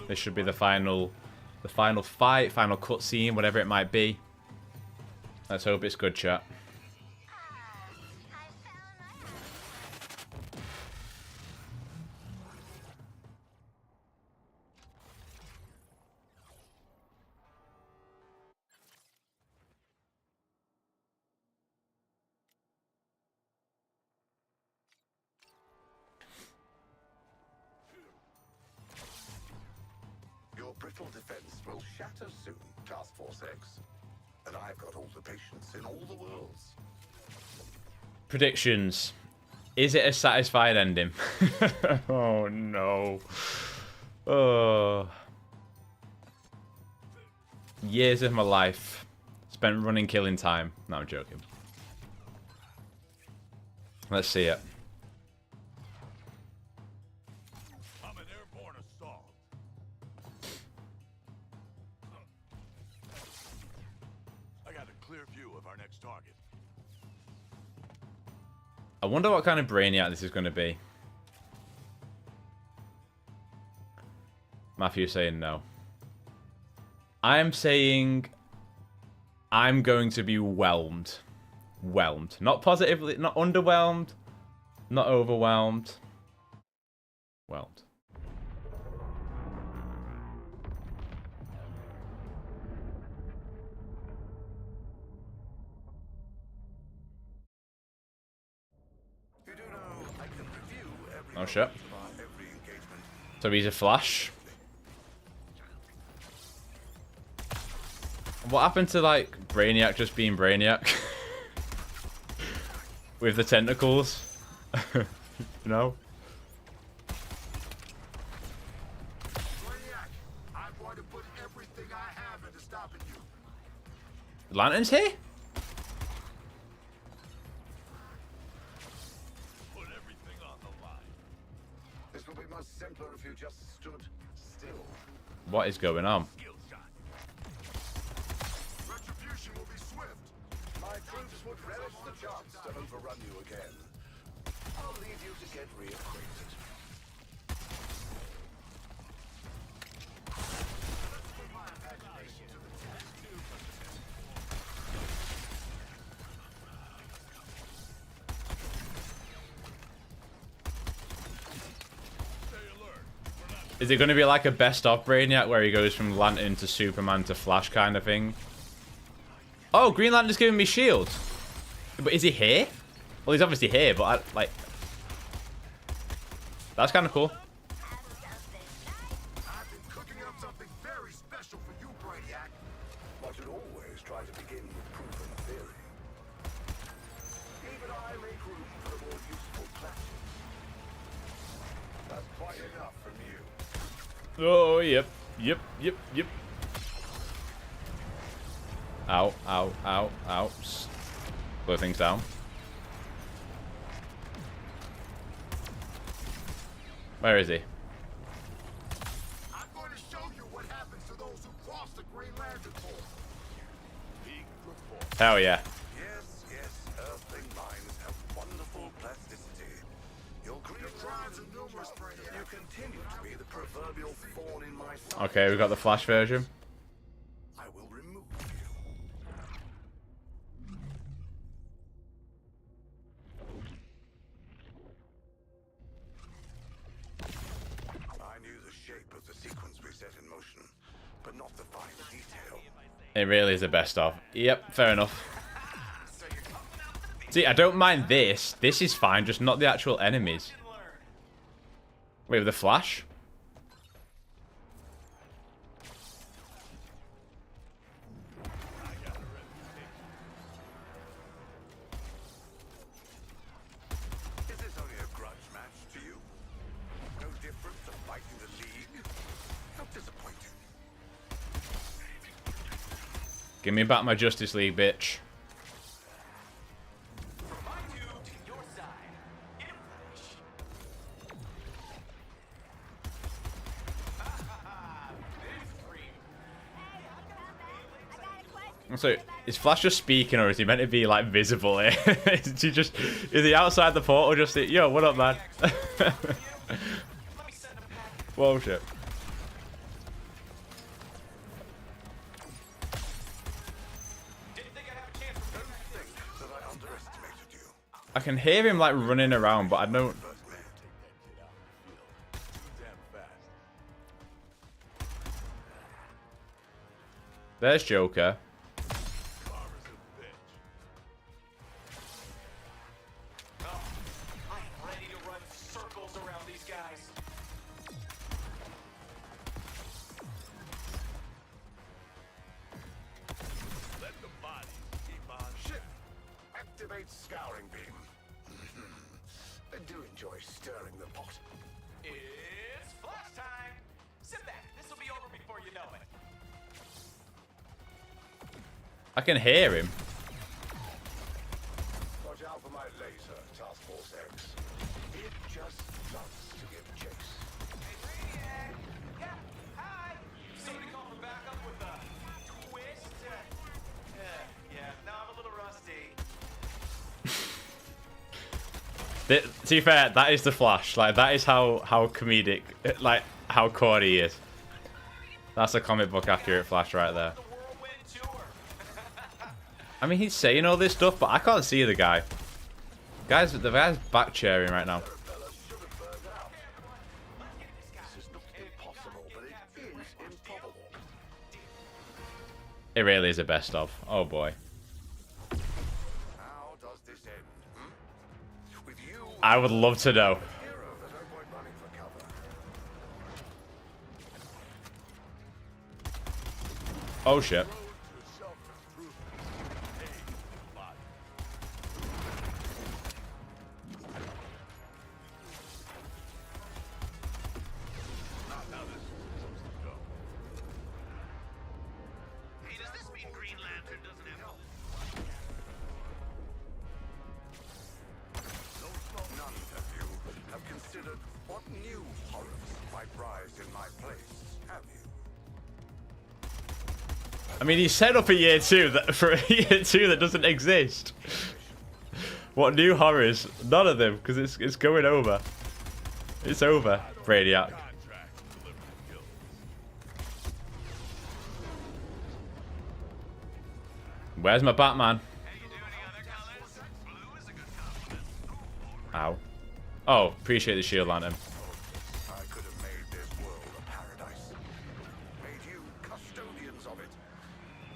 This should be the final fight, final cutscene, whatever it might be. Let's hope it's good, chat. Your brittle defense will shatter matter soon, Task Force X. And I've got all the patience in all the worlds. Predictions. Is it a satisfied ending? Oh no. Oh. Years of my life spent running, killing time. No, I'm joking. Let's see it. I'm an airborne assault. I got a clear view of our next target. I wonder what kind of Braniac this is going to be. Matthew's saying no. I'm saying I'm going to be whelmed. Whelmed. Not positively, not underwhelmed, not overwhelmed. Whelmed. You do know I can review every Oh shit. every engagement. So he's a Flash. What happened to, like, Braniac just being Braniac? With the tentacles? You know? Braniac, I'm going to put everything I have into stopping you. Lantern's here? Put everything on the line. This will be much simpler if you just stood still. What is going on? Skill shot. Retribution will be swift. My troops would relish the chance to overrun you again. I'll leave you to get reacquainted. Is it going to be like a best of Brainiac where he goes from Lantern to Superman to Flash kind of thing? Oh, Green Lantern's giving me shield. But is he here? Well, he's obviously here, but I, like... That's kind of cool. I've been cooking up something very special for you, Braniac. One should always try to begin with proven theory. Even I make room for a more useful platform. That's quite enough from you. Oh, yep. Yep, yep, yep. Ow, ow, ow, ow. Slow things down. Where is he? I'm going to show you what happens to those who cross the Green Lantern Force. Big report. Hell yeah. Yes, Earthling minds have wonderful plasticity. Your crimes are numerous, Braniac. You continue to be the proverbial thorn in my side. Okay, we got the Flash version. I will remove you. I knew the shape of the sequence we set in motion, but not the fine detail. It really is the best of. Yep, fair enough. See, I don't mind this. This is fine, just not the actual enemies. Wait, with the Flash? Is this only a grudge match to you? No different from fighting the League? How disappointing. Give me back my Justice League, bitch. So, is Flash just speaking, or is he meant to be, like, visible here? Is he outside the portal just... Yo, what up, man? Whoa, shit. I can hear him, like, running around, but I don't... There's Joker. scouring beam. I do enjoy stirring the pot. It's flash time! Sit back. This will be over before you know it. I can hear him. Watch out for my laser, Task Force X. It just loves to give chase. Hey, braniac! Yeah, hi! Somebody call for backup with a twist? Yeah, no, I'm a little rusty. To be fair, that is the Flash. Like, that is how comedic, like, how corny he is. That's a comic book accurate Flash right there. The whirlwind tour. I mean, he's saying all this stuff, but I can't see the guy. The guy's back cheering right now. Fella should have burned out. This is not impossible, but it is improbable. It really is a best of. Oh boy. How does this end? With you, I would love to know. hero, there's no point running for cover. Oh shit. Road to self-improvement. Paid in the body. Now this is supposed to go. Hey, does this mean Green Lantern doesn't have help? None of you have considered what new horrors might rise in my place, have you? I mean, he set up a year two that for a year two that doesn't exist. What new horrors? None of them, because it's going over. It's over, Braniac. Contract delivered kills. Where's my Batman? Hey, you do any other colors? Blue is a good compliment. Ow. Oh, appreciate the shield lantern. I could have made this world a paradise. Made you custodians of it.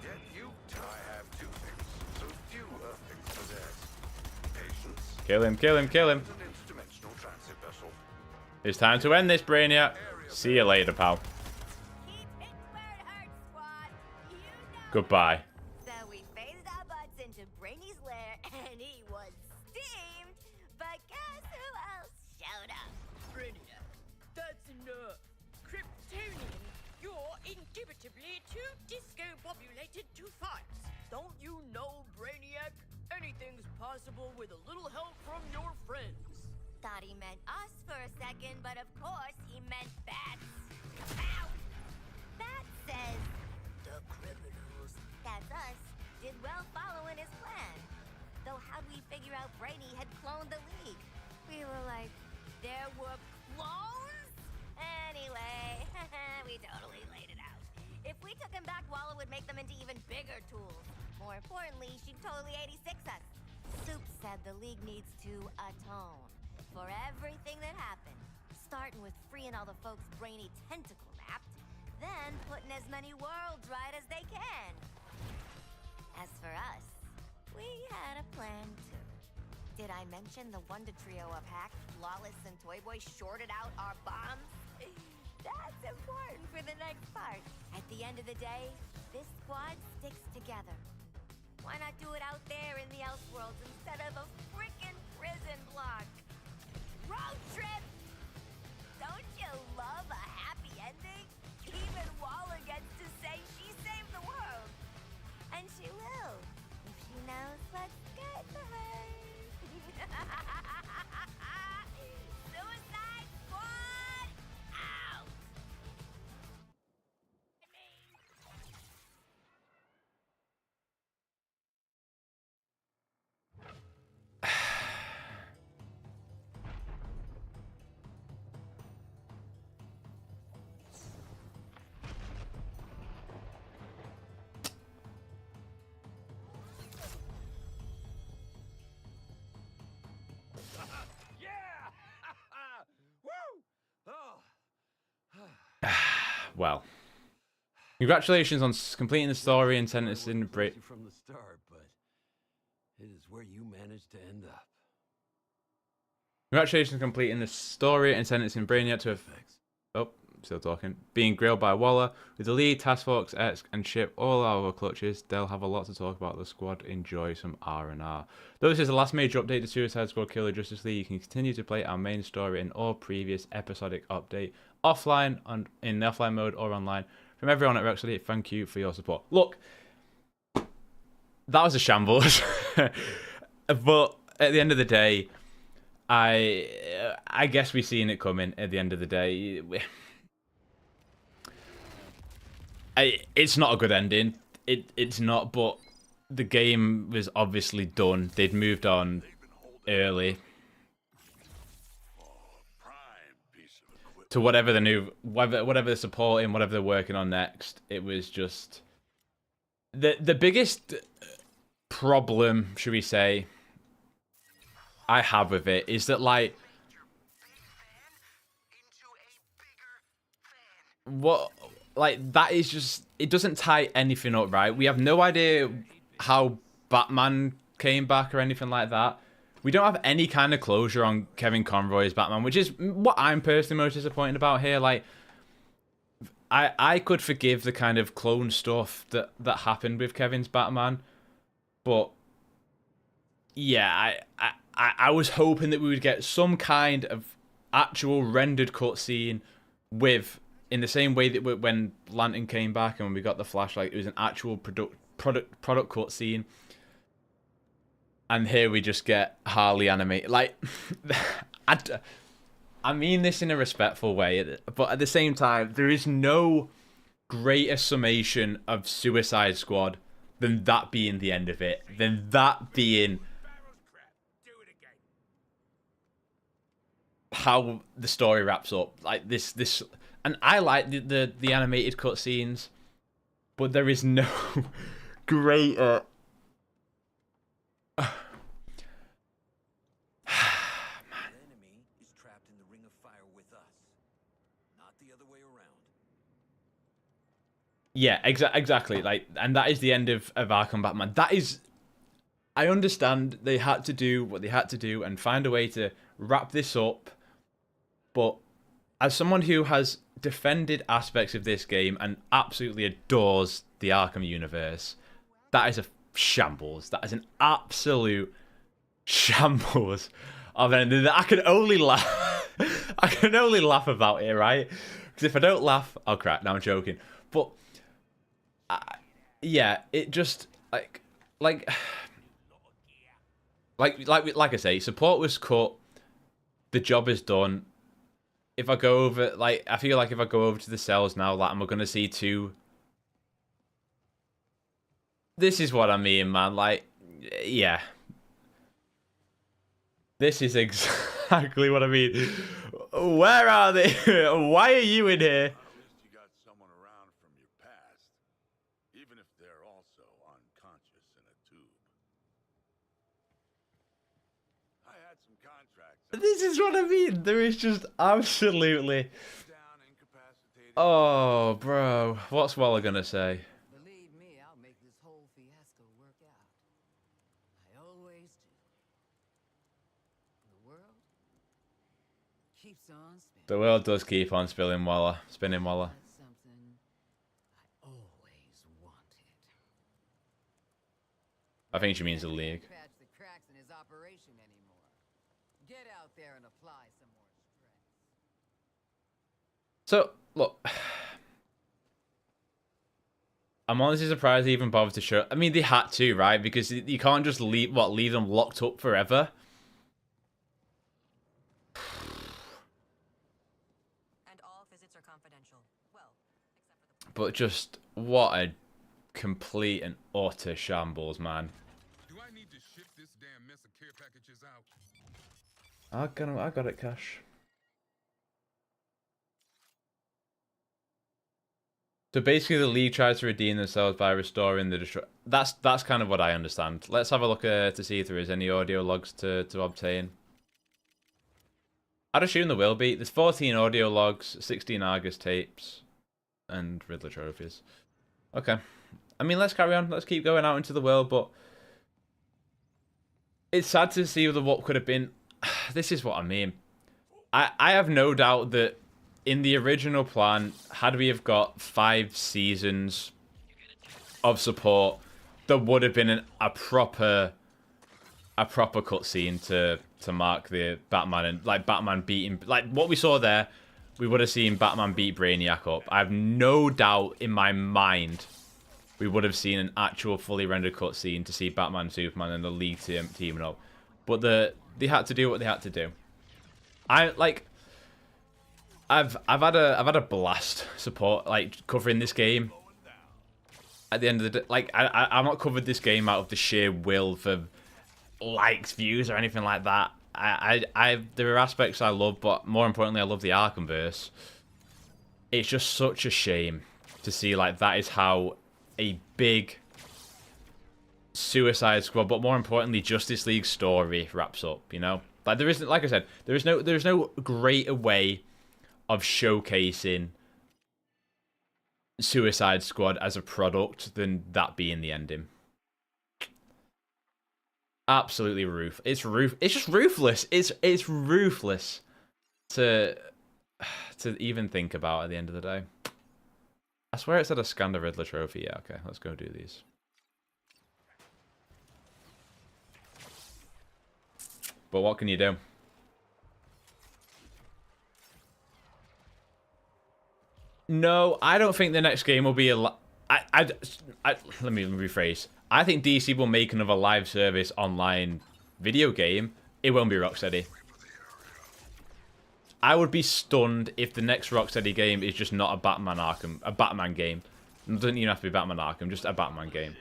Yet you, I have two things so few Earthlings possess. Patience Kill him, kill him, kill him. and an interdimensional transit vessel. It's time to end this, Braniac. See you later, pal. Keep hitting where it hurts, squad. You know. Goodbye. So we phased our butts into Brainy's lair, and he was steamed. But guess who else showed up? Braniac, that's enough. Kryptonian, you're indubitably too disco-populated to fight. Don't you know, Braniac? Anything's possible with a little help from your friends. Thought he meant us for a second, but of course he meant bats. Ow! Bat says the criminals, that's us, did well following his plan. Though how'd we figure out Brainy had cloned the League? We were like, there were clones? Anyway, we totally laid it out. If we took him back, Walla would make them into even bigger tools. More importantly, she'd totally 86 us. Soup said the League needs to atone for everything that happened. Starting with freeing all the folks Brainy tentacle napped, then putting as many worlds right as they can. As for us, we had a plan too. Did I mention the Wonder Trio of Hack, Lawless, and Toy Boy shorted out our bombs? That's important for the next part. At the end of the day, this squad sticks together. Why not do it out there in the Elseworlds instead of a frickin' prison block? Road trip! Don't you love a happy ending? Even Waller gets to say she saved the world. And she will, if she knows what's good for her. Suicide Squad out! Yeah! Woo! Oh. Well. Congratulations on completing the story and sentencing Brit. From the start, but it is where you managed to end up. Congratulations on completing the story and sentencing Brainiac to a... Oh, still talking. Being grilled by Waller. With the lead, Task Force X, and Chip all our clutches, they'll have a lot to talk about. The squad enjoy some R&R. Though this is the last major update to Suicide Squad Killer Justice League, you can continue to play our main story in all previous episodic update, offline, in the offline mode or online. From everyone at Rocksteady, thank you for your support. Look, that was a shambles. But at the end of the day, I guess we've seen it coming at the end of the day. It's not a good ending. It's not, but the game was obviously done. They'd moved on early to whatever the new, whatever they're supporting, whatever they're working on next. It was just the biggest problem, should we say, I have with it is that, like, what, like, that is just, it doesn't tie anything up, right? We have no idea how Batman came back or anything like that. We don't have any kind of closure on Kevin Conroy's Batman, which is what I'm personally most disappointed about here. Like, I could forgive the kind of clone stuff that happened with Kevin's Batman, but yeah, I was hoping that we would get some kind of actual rendered cutscene with, in the same way that when Lantern came back and when we got the flashlight, it was an actual product cutscene. And here we just get Harley animated. Like, I mean this in a respectful way, but at the same time, there is no greater summation of Suicide Squad than that being the end of it, than that being how the story wraps up. Like this, and I like the animated cutscenes, but there is no greater. The enemy is trapped in the ring of fire with us, not the other way around. Yeah, exactly. Like, and that is the end of Arkham Batman. That is, I understand they had to do what they had to do and find a way to wrap this up. But as someone who has defended aspects of this game and absolutely adores the Arkham universe, that is a shambles. That is an absolute shambles of anything that I can only laugh. I can only laugh about it, right? Because if I don't laugh, I'll cry. No, I'm joking. But yeah, it just like I say, support was cut. The job is done. If I go over, like, I feel like if I go over to the cells now, like, I'm going to see two. This is what I mean, man. Like, yeah. This is exactly what I mean. Where are they? Why are you in here? At least you got someone around from your past, even if they're also unconscious in a tube. I had some contracts. This is what I mean. There is just absolutely. Oh, bro. What's Waller gonna say? Believe me, I'll make this whole fiasco work out. I always do. The world keeps on spinning. The world does keep on spinning Waller. Something I always wanted. I think she means the league. Patch the cracks in his operation anymore. Get out there and apply some more stress. So, look. I'm honestly surprised they even bothered to show. I mean, they had to, right? Because you can't just leave them locked up forever. And all visits are confidential. Well, except for the... But just what a complete and utter shambles, man. Do I need to ship this damn mess of care packages out? I got it, Cash. So basically, the league tries to redeem themselves by restoring the destroy. That's kind of what I understand. Let's have a look to see if there is any audio logs to obtain. I'd assume there will be. There's 14 audio logs, 16 Argus tapes, and Riddler trophies. Okay. I mean, let's carry on. Let's keep going out into the world, but it's sad to see what could have been. This is what I mean. I have no doubt that in the original plan, had we have got 5 seasons of support, there would have been a proper cutscene to mark the Batman and like Batman beating, like what we saw there. We would have seen Batman beat Braniac up. I have no doubt in my mind we would have seen an actual fully rendered cutscene to see Batman, Superman, and the League teaming up. But they had to do what they had to do. I've had a blast support like covering this game. At the end of the day, like I've not covered this game out of the sheer will for likes, views, or anything like that. There are aspects I love, but more importantly, I love the Arkhamverse. It's just such a shame to see like that is how a big Suicide Squad, but more importantly, Justice League story wraps up. You know, like there isn't, like I said, there's no greater way of showcasing Suicide Squad as a product than that being the ending. Absolutely It's just ruthless. It's ruthless to even think about at the end of the day. I swear it said a scan the Riddler trophy. Yeah, okay, let's go do these. But what can you do? No, I don't think the next game will be a. Let me rephrase. I think DC will make another live service online video game. It won't be Rocksteady. I would be stunned if the next Rocksteady game is just not a Batman game. It doesn't even have to be Batman Arkham, just a Batman game.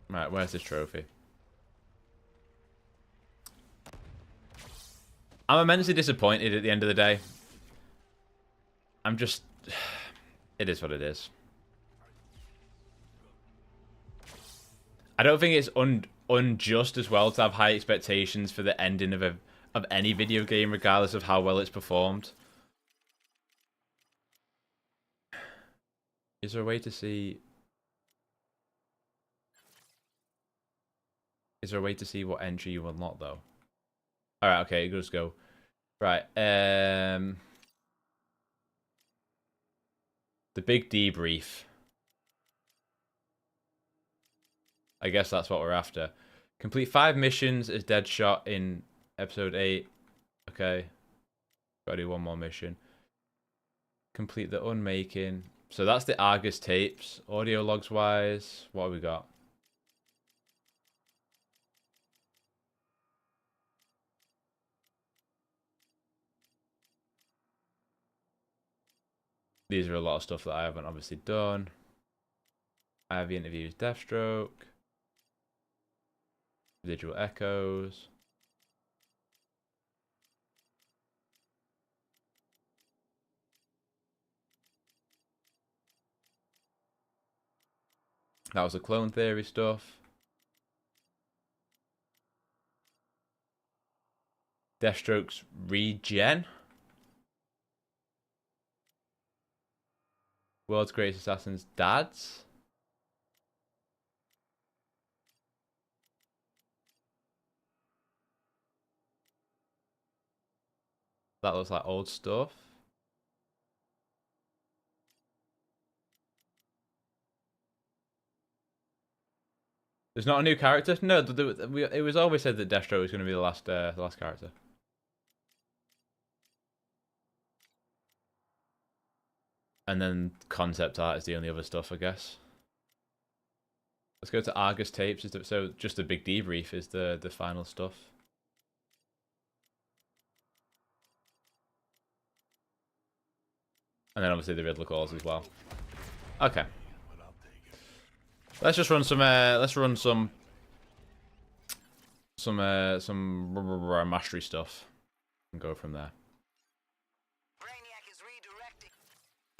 Right, where's this trophy? I'm immensely disappointed at the end of the day. I'm just... It is what it is. I don't think it's unjust as well to have high expectations for the ending of any video game, regardless of how well it's performed. Is there a way to see... Is there a way to see what entry you unlock, though? Alright, okay, let's go. Right, the big debrief. I guess that's what we're after. Complete 5 missions as Deadshot in episode 8. Okay. Gotta do one more mission. Complete the unmaking. So that's the Argus tapes. Audio logs wise, what have we got? These are a lot of stuff that I haven't obviously done. I have the interviews Deathstroke. Residual echoes. That was the clone theory stuff. Deathstroke's regen. World's Greatest Assassin's dads. That looks like old stuff. There's not a new character? No, it was always said that Deathstroke was going to be the last character. And then concept art is the only other stuff, I guess. Let's go to Argus tapes. So just a big debrief is the final stuff. And then obviously the Riddler calls as well. Okay. Let's just run some. Let's run some mastery stuff and go from there.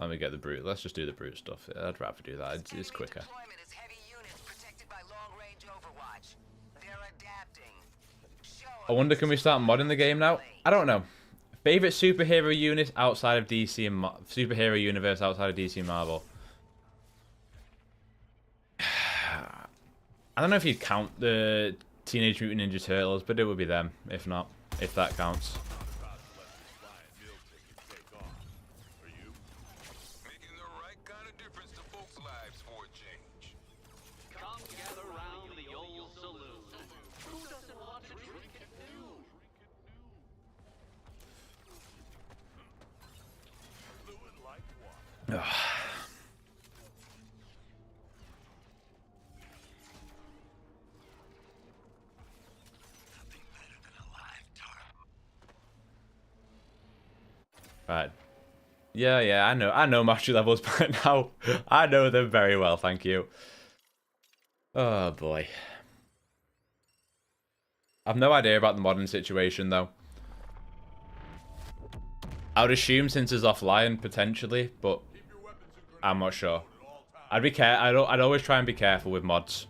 Let me get the brute. Let's just do the brute stuff. Yeah, I'd rather do that. It's quicker. I wonder, can we start modding the game now? I don't know. Favorite superhero unit outside of DC and superhero universe outside of DC and Marvel. I don't know if you'd count the Teenage Mutant Ninja Turtles, but it would be them, if not, if that counts. Making the right kind of difference to folks' lives for a change. Come gather round the old saloon. Who doesn't want to drink it new? Fluid like water. Right. Yeah, I know mastery levels by now. I know them very well, thank you. Oh boy. I've no idea about the modern situation though. I would assume since it's offline potentially, but I'm not sure. I'd always try and be careful with mods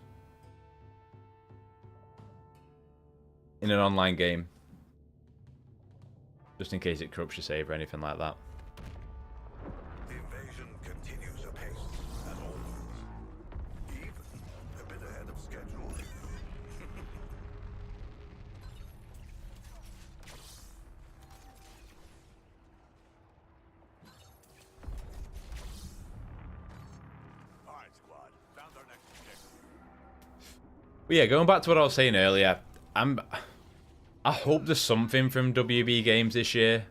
in an online game, just in case it corrupts your save or anything like that. The invasion continues apace, as always. Even a bit ahead of schedule. All right, squad. Found our next objective. But yeah, going back to what I was saying earlier, I hope there's something from WB Games this year.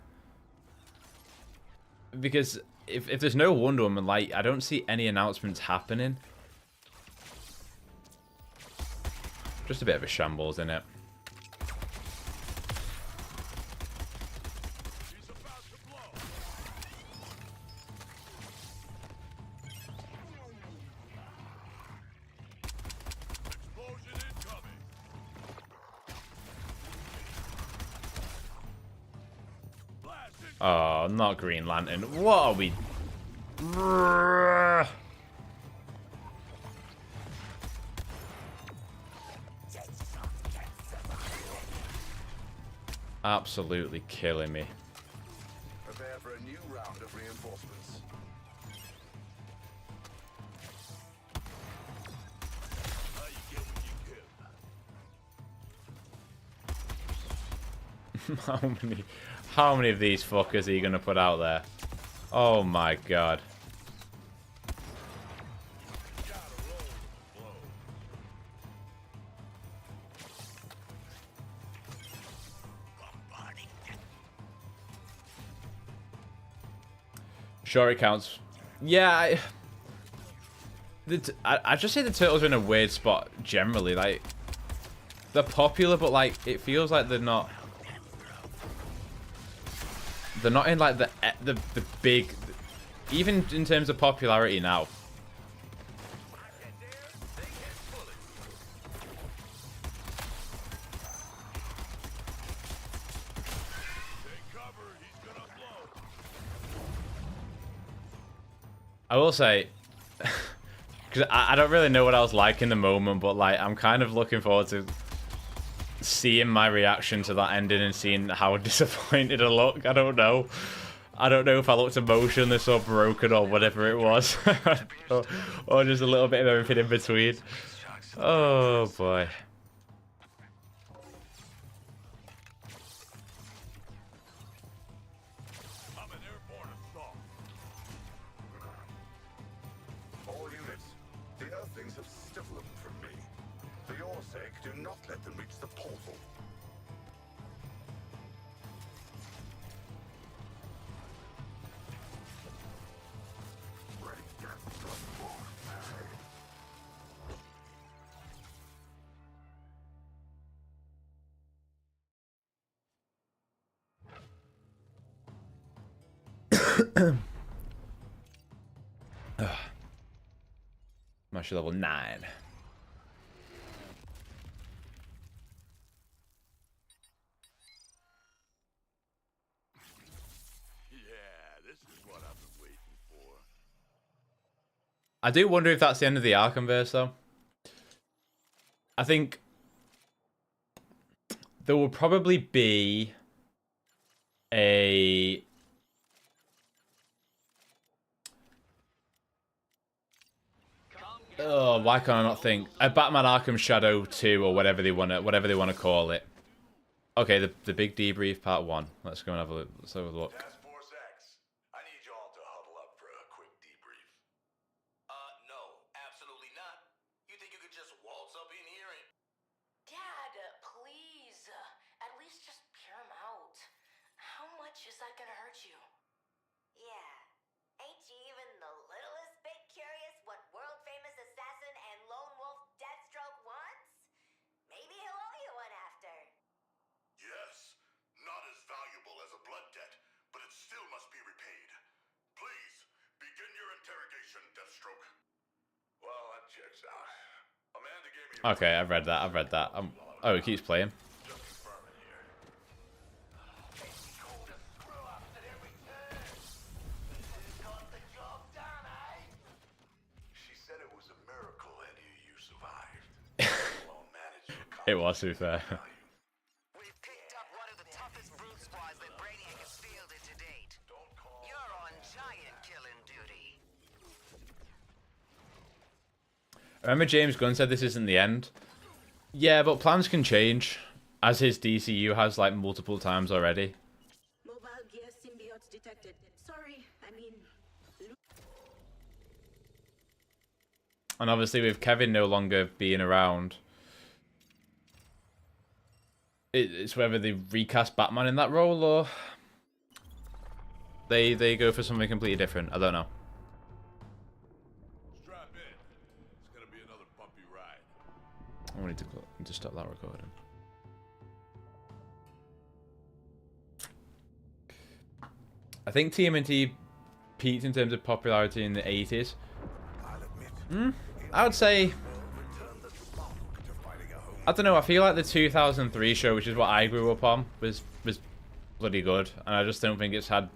Because if there's no Wonder Woman, like, I don't see any announcements happening. Just a bit of a shambles, innit? He's about to blow. Explosion incoming. Blast incoming. Oh, not Green Lantern. What are we... Absolutely killing me. Prepare for a new round of reinforcements. How you get what you give. How many of these fuckers are you gonna put out there? Oh my god. Sure, it counts. Yeah, I just say the Turtles are in a weird spot generally. Like, they're popular, but like it feels like they're not. They're not in like the big, even in terms of popularity now. I will say, because I don't really know what I was like in the moment, but like I'm kind of looking forward to seeing my reaction to that ending and seeing how disappointed I look. I don't know. I don't know if I looked emotionless or broken or whatever it was. or just a little bit of everything in between. Oh boy. I'm an airborne assault. All units, the Earthlings have stolen from me. For your sake, do not let them reach the portal. Master level 9. Yeah, this is what I've been waiting for. I do wonder if that's the end of the Arkhamverse, though. I think there will probably be a... Oh, why can't I not think? A Batman Arkham Shadow 2 or whatever they want to call it. Okay, the big debrief part 1. Let's go and have a look. Let's have a look. Task Force X, I need y'all to huddle up for a quick debrief. No, absolutely not. You think you could just waltz up in here and... Dad, please. At least just hear him out. How much is that gonna hurt you? Yeah. Ain't you even the littlest bit curious what world-famous assassin and lone wolf Deathstroke wants? Maybe he'll owe you one after. Yes, not as valuable as a blood debt, but it still must be repaid. Please, begin your interrogation, Deathstroke. Well, that checks out. Amanda gave me... Okay, I've read that. Oh, it keeps playing. Just confirming here. She said it was a miracle any of you survived. Alone managed to It was, to be fair. We've picked up one of the toughest brute squads that Braniac has fielded to date. You're on giant killing duty. Remember James Gunn said this isn't the end? Yeah, but plans can change, as his DCU has like multiple times already. Mobile gear symbiotes detected. Sorry, I mean... And obviously with Kevin no longer being around, it's whether they recast Batman in that role or they go for something completely different. I don't know. Strap in. It's gonna be another bumpy ride. I need to stop that recording. I think TMNT peaked in terms of popularity in the 80s. I would say, I don't know, I feel like the 2003 show, which is what I grew up on, was bloody good. And I just don't think it's had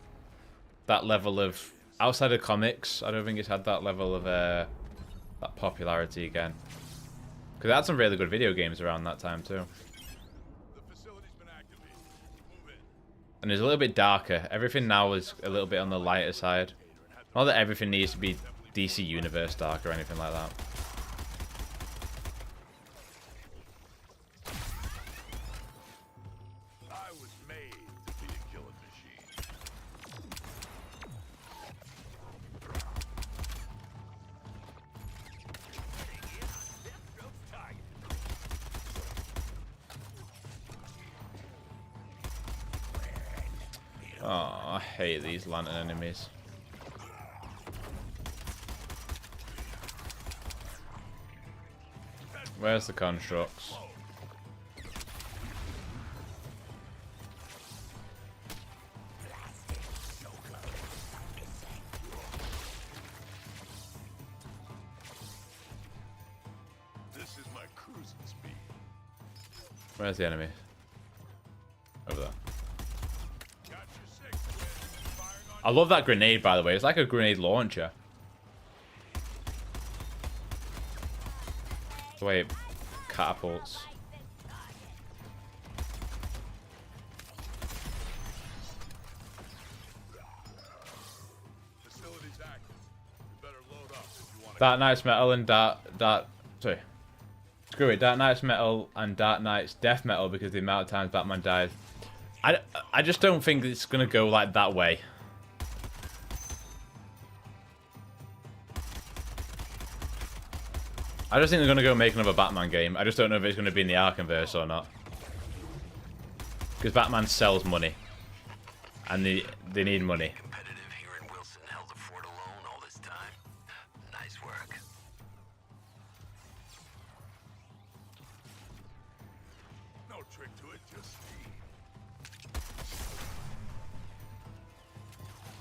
that level of, outside of comics, I don't think it's had that level of that popularity again. Because it had some really good video games around that time too. The facility's been activated. Move in. And it's a little bit darker. Everything now is a little bit on the lighter side. Not that everything needs to be DC Universe dark or anything like that. I was made to be a killing machine. Oh, I hate these lantern enemies. Where's the constructs? This is my cruising speed. Where's the enemy? Over there. I love that grenade, by the way. It's like a grenade launcher. The way it catapults. Facility's active. You better load up if you want to. Dark Knight's Metal and sorry. Screw it. Dark Knight's Metal and Dark Knight's Death Metal because the amount of times Batman dies. I just don't think it's gonna go like that way. I just think they're gonna go make another Batman game. I just don't know if it's gonna be in the Arkhamverse or not. Because Batman sells money. And they need money. Competitive here in Wilson held the fort alone all this time. Nice work. No trick to it, just speed.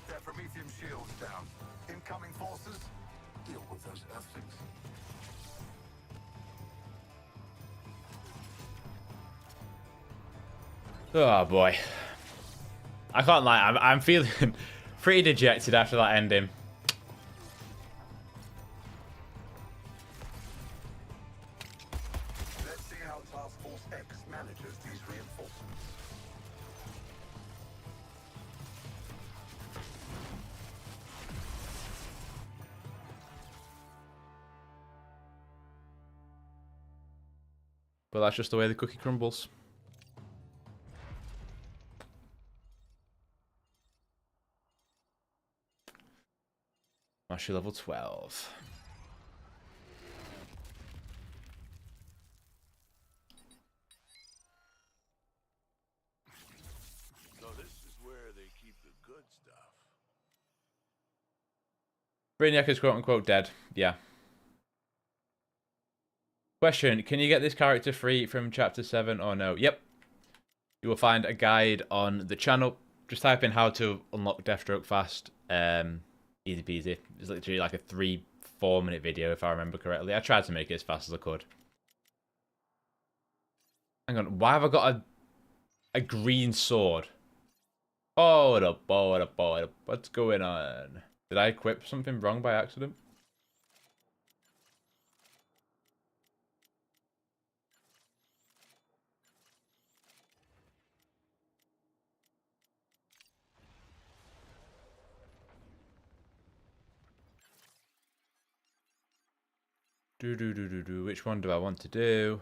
Their Prometheum shields down. Incoming forces, deal with those Earthlings. Oh boy. I can't lie, I'm feeling pretty dejected after that ending. Let's see how Task Force X manages these reinforcements. But that's just the way the cookie crumbles. Mastery level 12. So this is where they keep the good stuff. Braniac is quote-unquote dead. Yeah. Question, can you get this character free from Chapter 7 or no? Yep. You will find a guide on the channel. Just type in how to unlock Deathstroke fast. Easy peasy. It's literally like a 3-4 minute video if I remember correctly. I tried to make it as fast as I could. Hang on, why have I got a green sword? Hold up. What's going on? Did I equip something wrong by accident? Which one do I want to do?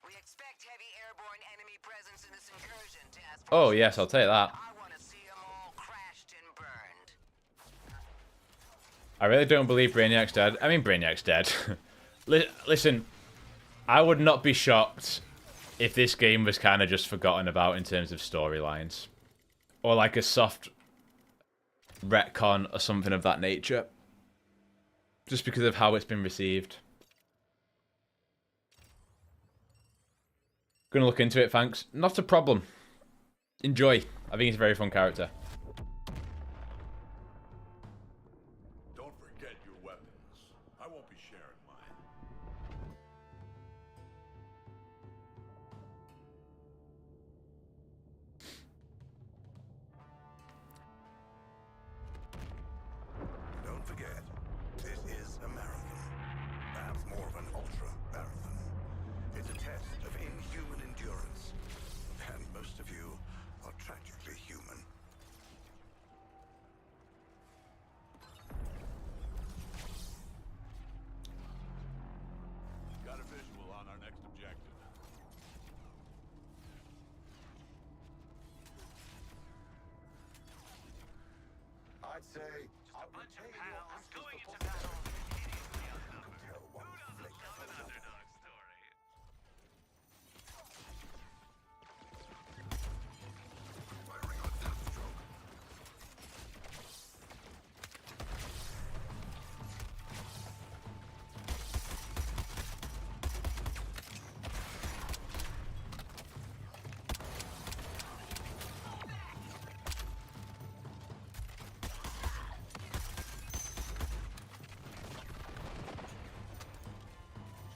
We expect heavy airborne enemy presence in this incursion, Task Force. Oh yes, I'll take that. I want to see them all crashed and burned. I really don't believe Brainiac's dead. I mean, Brainiac's dead. Listen, I would not be shocked if this game was kind of just forgotten about in terms of storylines. Or like a soft retcon or something of that nature. Just because of how it's been received. Gonna look into it, thanks. Not a problem. Enjoy. I think it's a very fun character. Don't forget your weapons. I won't be sharing mine. Don't forget, this is a marathon. Perhaps more of an ultra-marathon. It's a test of inhuman endurance. And most of you are tragically human. Got a visual on our next objective. I'd say I would Bunch of pay your pals asses going for into battle. hideously outnumbered. Tell one Who doesn't flake love of an another. underdog story? Firing on Deathstroke.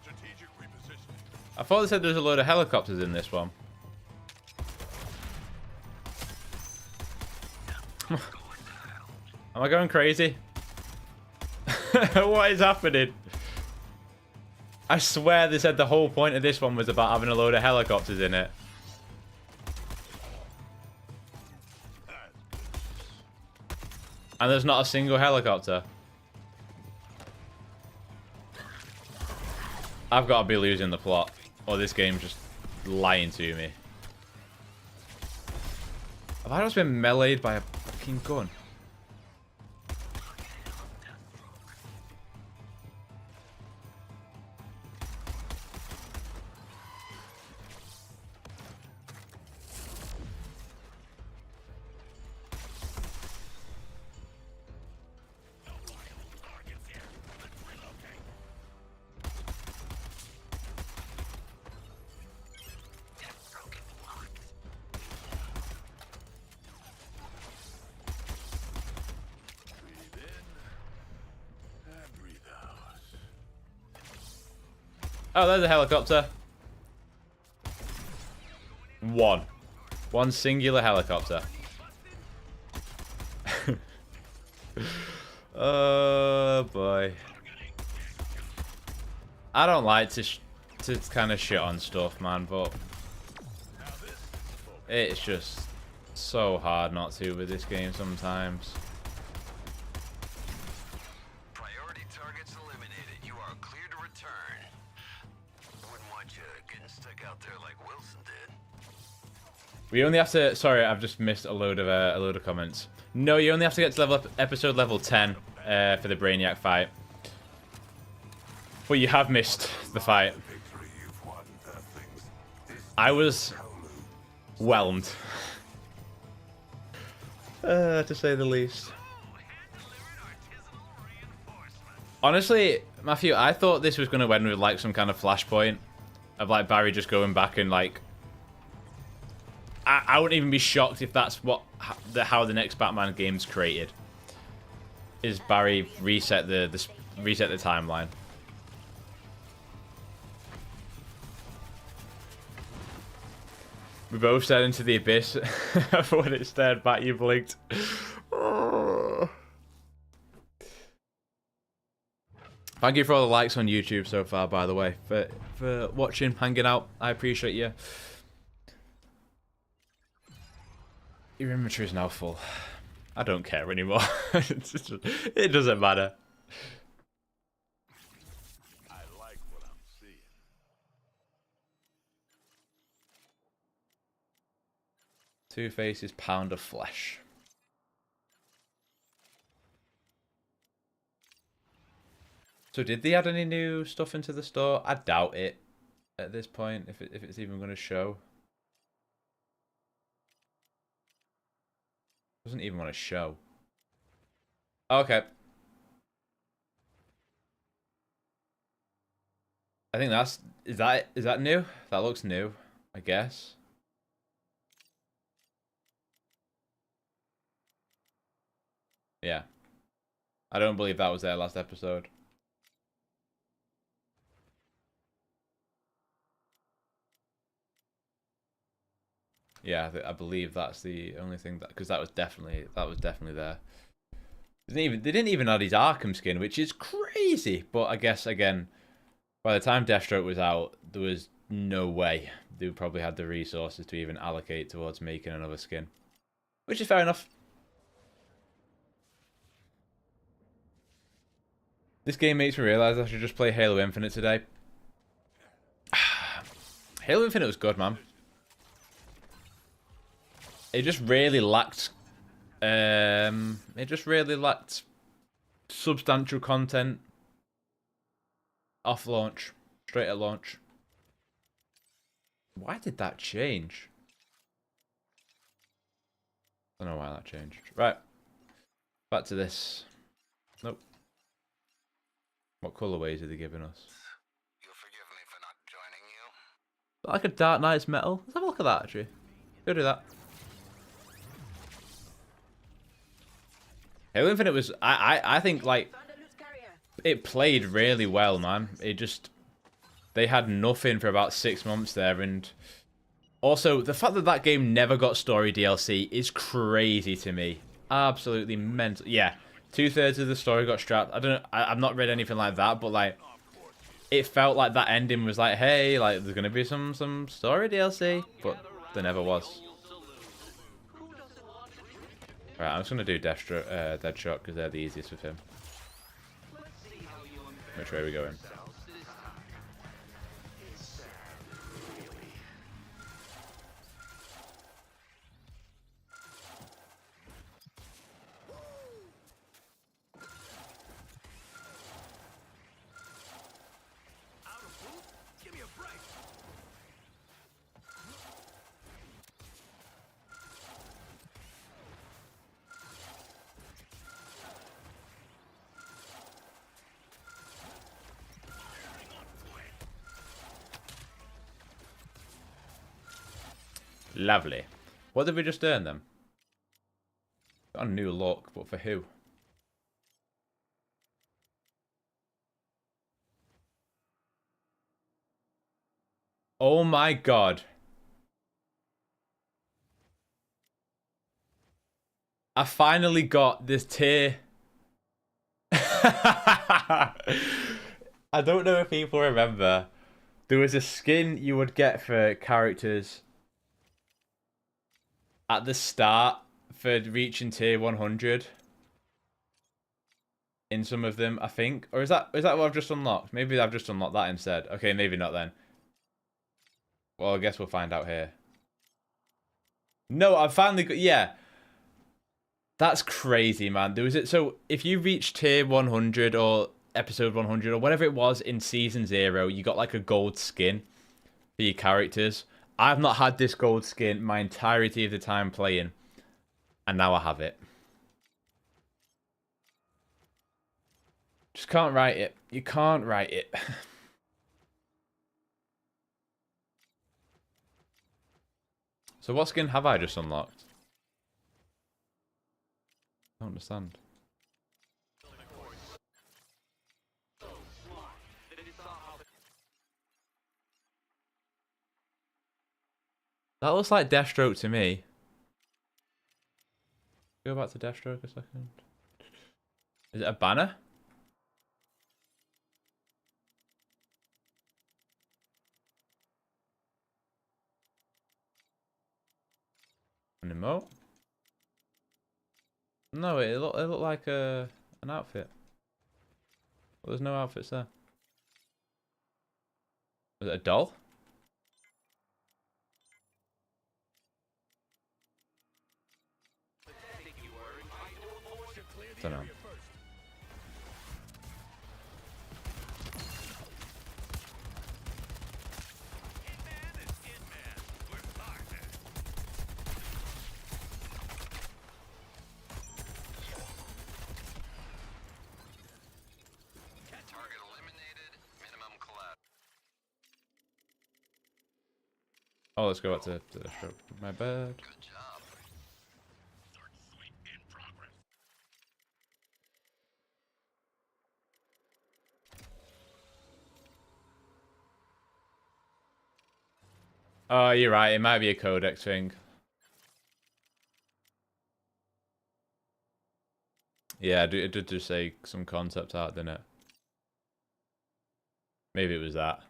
Strategic repositioning. I thought they said there's a load of helicopters in this one. Am I going crazy? What is happening? I swear they said the whole point of this one was about having a load of helicopters in it. And there's not a single helicopter. I've got to be losing the plot, or this game's just lying to me. Have I just been meleeed by a fucking gun? Breathe in and breathe out. Oh, there's a helicopter. One singular helicopter. Oh boy. I don't like to kind of shit on stuff, man, but it's just so hard not to with this game sometimes. Priority targets eliminated. You are clear to return. Wouldn't want We only have to. Sorry, I've just missed a load of comments. No, you only have to get to episode level 10 for the Braniac fight. But you have missed the fight. I was whelmed, to say the least. Honestly, Matthew, I thought this was going to end with like some kind of flashpoint of like Barry just going back and like. I wouldn't even be shocked if that's how the next Batman game's created. Is Barry reset the timeline? We both stared into the abyss. When it stared back, you blinked. Thank you for all the likes on YouTube so far, by the way. For watching, hanging out. I appreciate you. Your inventory is now full. I don't care anymore. It doesn't matter. I like what I'm seeing. Two-Face's pound of flesh. So did they add any new stuff into the store? I doubt it at this point, if it's even going to show. Doesn't even want to show. Okay. I think is that new? That looks new, I guess. Yeah. I don't believe that was their last episode. Yeah, I believe that's the only thing that, because that was definitely there. They didn't even add his Arkham skin, which is crazy. But I guess again, by the time Deathstroke was out, there was no way they probably had the resources to even allocate towards making another skin, which is fair enough. This game makes me realize I should just play Halo Infinite today. Halo Infinite was good, man. It just really lacked. It just really lacked substantial content off launch, straight at launch. Why did that change? I don't know why that changed. Right, back to this. Nope. What colorways are they giving us? You'll forgive me for not joining you. Like a Dark Knight's metal. Let's have a look at that actually. Go do that. Halo Infinite was, I think, like, it played really well, man. It just, they had nothing for about 6 months there, and also, the fact that that game never got story DLC is crazy to me. Absolutely mental. Yeah, 2/3 of the story got strapped. I've not read anything like that, but, like, it felt like that ending was like, hey, like, there's gonna be some story DLC, but there never was. Right, I'm just gonna do Deadshot because they're the easiest with him. Which way are we going? Lovely. What did we just earn them? Got a new look, but for who? Oh my god. I finally got this tier. I don't know if people remember. There was a skin you would get for characters at the start for reaching tier 100 in some of them, I think. Or is that what I've just unlocked? Maybe I've just unlocked that instead. Okay, maybe not then. Well, I guess we'll find out here. No, I finally got... Yeah. That's crazy, man. There was it. So if you reach tier 100 or episode 100 or whatever it was in season 0, you got like a gold skin for your characters. I've not had this gold skin my entirety of the time playing, and now I have it. Just can't write it. You can't write it. So what skin have I just unlocked? I don't understand. That looks like Deathstroke to me. Go back to Deathstroke a second. Is it a banner? An emote? No, it looked like an outfit. Well, there's no outfits there. Was it a doll? Don't know. Target eliminated. Minimum collapse. Oh, let's go back to the stroke. My bad. Good job. Start sweep in progress. Oh, you're right. It might be a codex thing. Yeah, it did just say some concept art, didn't it? Maybe it was that.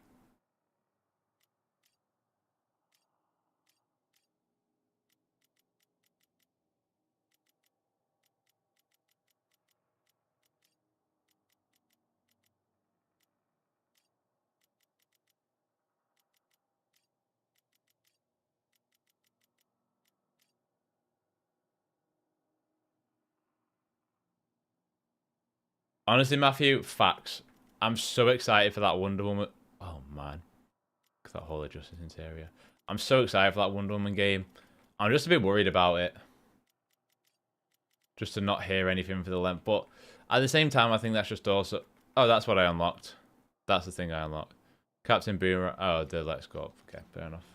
Honestly, Matthew, facts. I'm so excited for that Wonder Woman. Oh, man. That whole Justice interior. I'm so excited for that Wonder Woman game. I'm just a bit worried about it. Just to not hear anything for the length. But at the same time, I think that's just also... Oh, that's what I unlocked. That's the thing I unlocked. Captain Boomerang. Oh, the Let's Go up. Okay, fair enough.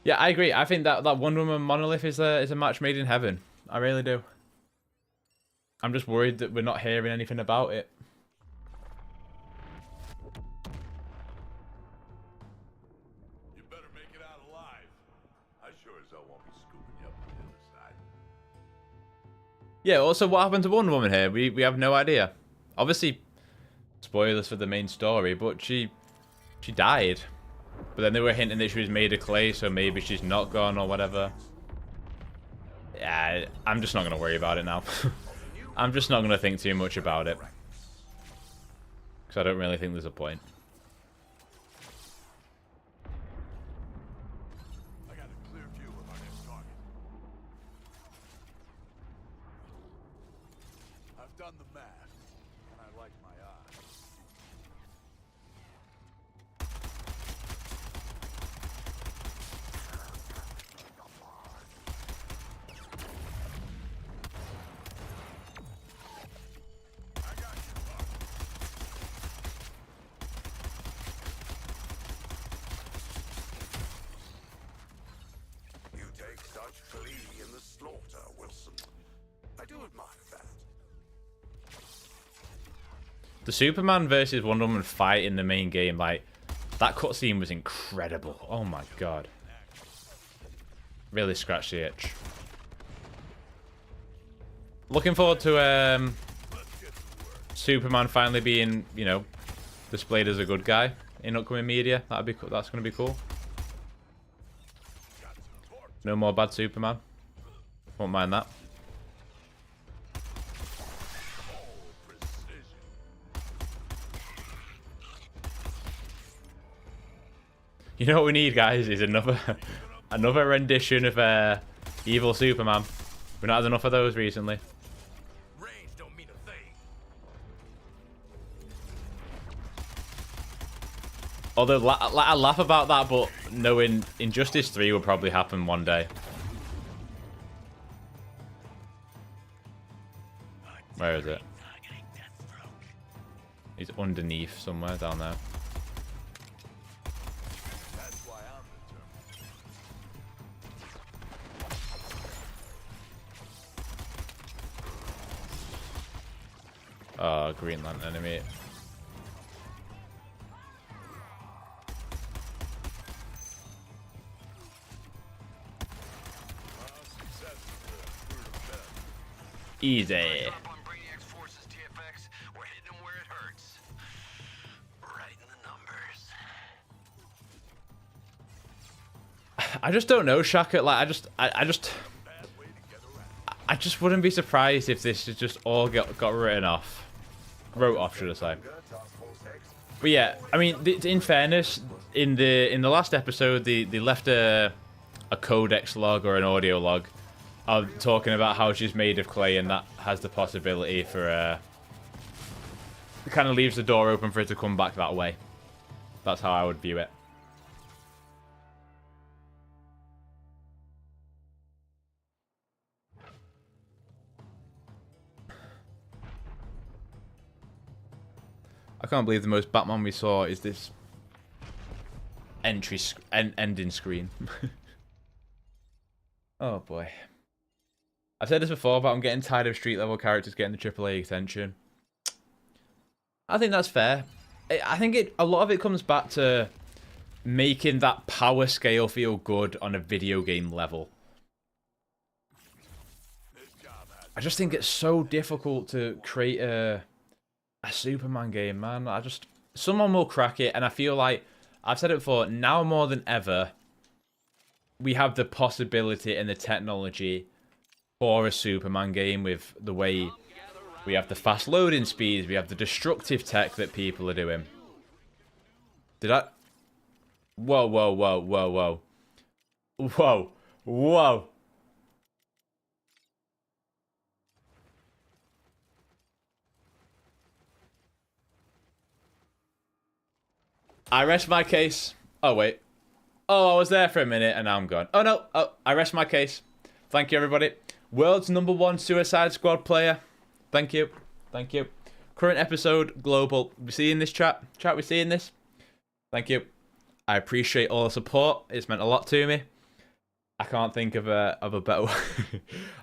Yeah, I agree. I think that Wonder Woman monolith is a match made in heaven. I really do. I'm just worried that we're not hearing anything about it. You better make it out alive. I sure as hell won't be scooping you up on the other side. Yeah, also, what happened to Wonder Woman here? We have no idea. Obviously, spoilers for the main story, but she died. But then they were hinting that she was made of clay, so maybe she's not gone or whatever. Yeah, I'm just not going to worry about it now. I'm just not going to think too much about it. Because I don't really think there's a point. I got a clear view of our next target. I've done the math, and I like my odds. You take such glee in the slaughter, Wilson. I do admire that. The Superman versus Wonder Woman fight in the main game, like, that cutscene was incredible. Oh my god. Really scratched the itch. Looking forward to Superman finally being, you know, displayed as a good guy in upcoming media. That's gonna be cool. No more bad Superman. Won't mind that. You know what we need, guys, is another Another rendition of Evil Superman. We've not had enough of those recently. Range don't mean a thing. Although, I laugh about that, but knowing Injustice 3 will probably happen one day. Where is it? He's underneath somewhere down there. That's why I'm determined. Oh, Green Lantern enemy. Easy. Up on Braniac's forces, TFX. We're hitting them where it hurts. Right in the numbers. I just don't know, Shaka. Like, I just wouldn't be surprised if this is just all got written off. Wrote off, should I say. But yeah, I mean, in fairness, in the last episode, they left a codex log or an audio log of talking about how she's made of clay, and that has the possibility for it kind of leaves the door open for it to come back that way. That's how I would view it. I can't believe the most Batman we saw is this ending screen. Oh boy. I've said this before, but I'm getting tired of street level characters getting the AAA extension. I think that's fair. I think a lot of it comes back to making that power scale feel good on a video game level. I just think it's so difficult to create a Superman game, man. Someone will crack it, and I feel like, I've said it before, now more than ever, we have the possibility and the technology for a Superman game with the way we have the fast loading speeds, we have the destructive tech that people are doing. Did I? Whoa, whoa, whoa, whoa, whoa. Whoa, whoa. I rest my case. Oh, wait. Oh, I was there for a minute and now I'm gone. Oh, no. Oh, I rest my case. Thank you, everybody. World's #1 Suicide Squad player. Thank you. Thank you. Current episode, global. We seeing this, chat? Chat, we seeing this? Thank you. I appreciate all the support. It's meant a lot to me. I can't think of a better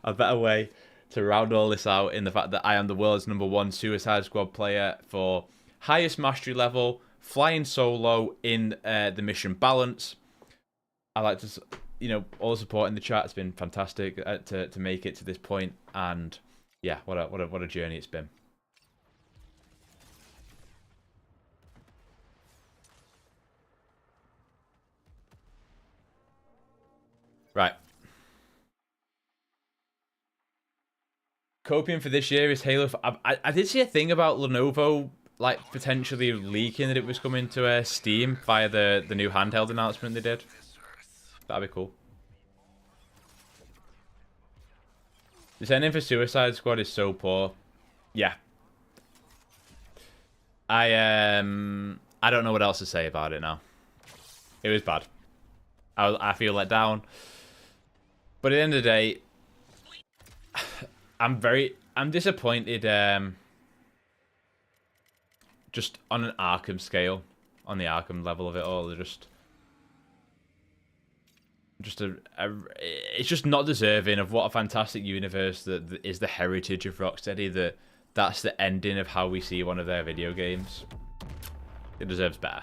a better way to round all this out in the fact that I am the world's #1 Suicide Squad player for highest mastery level, flying solo in the mission balance. I like to, you know, all the support in the chat has been fantastic to make it to this point, and yeah, what a journey it's been. Right. Copium for this year is Halo. I did see a thing about Lenovo like potentially leaking that it was coming to Steam via the new handheld announcement they did. That'd be cool. This ending for Suicide Squad is so poor. Yeah. I don't know what else to say about it now. It was bad. I feel let down. But at the end of the day, I'm disappointed just on an Arkham scale, on the Arkham level of it all. They're it's just not deserving of what a fantastic universe that is the heritage of Rocksteady. That's the ending of how we see one of their video games. It deserves better.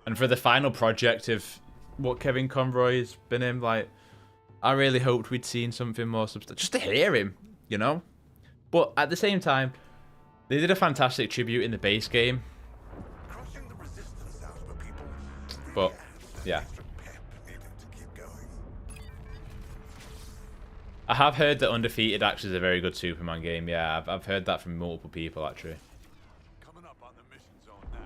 And for the final project of what Kevin Conroy's been in, like, I really hoped we'd seen something more substantial. Just to hear him, you know? But at the same time, they did a fantastic tribute in the base game. But, yeah. I have heard that Undefeated actually is a very good Superman game. Yeah, I've heard that from multiple people, actually. Coming up on the mission zone now.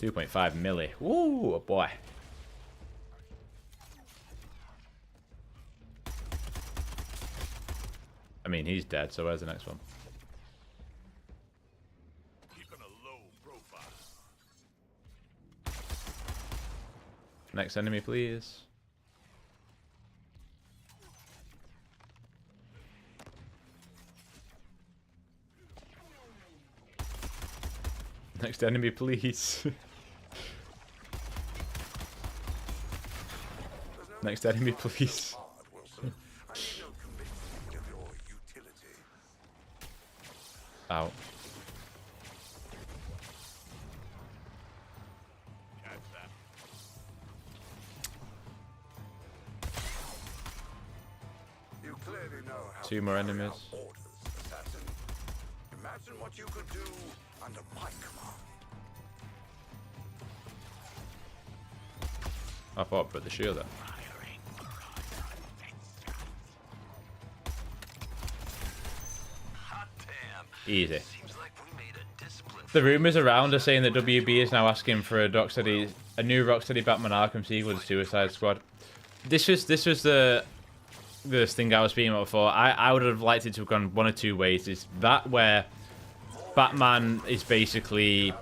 2.5 milli. Ooh, boy. I mean, he's dead, so where's the next one? Keeping a low profile. Next enemy, please. Next enemy, please. Next enemy, please. Out. You clearly know how 2 more enemies. orders, assassin. Imagine what you could do under my command. I thought, but the shield there. Easy. The rumours around are saying that WB is now asking for a new Rocksteady Batman Arkham sequel to Suicide Squad. This was the thing I was speaking about before. I would have liked it to have gone one of two ways. Is that where Batman is basically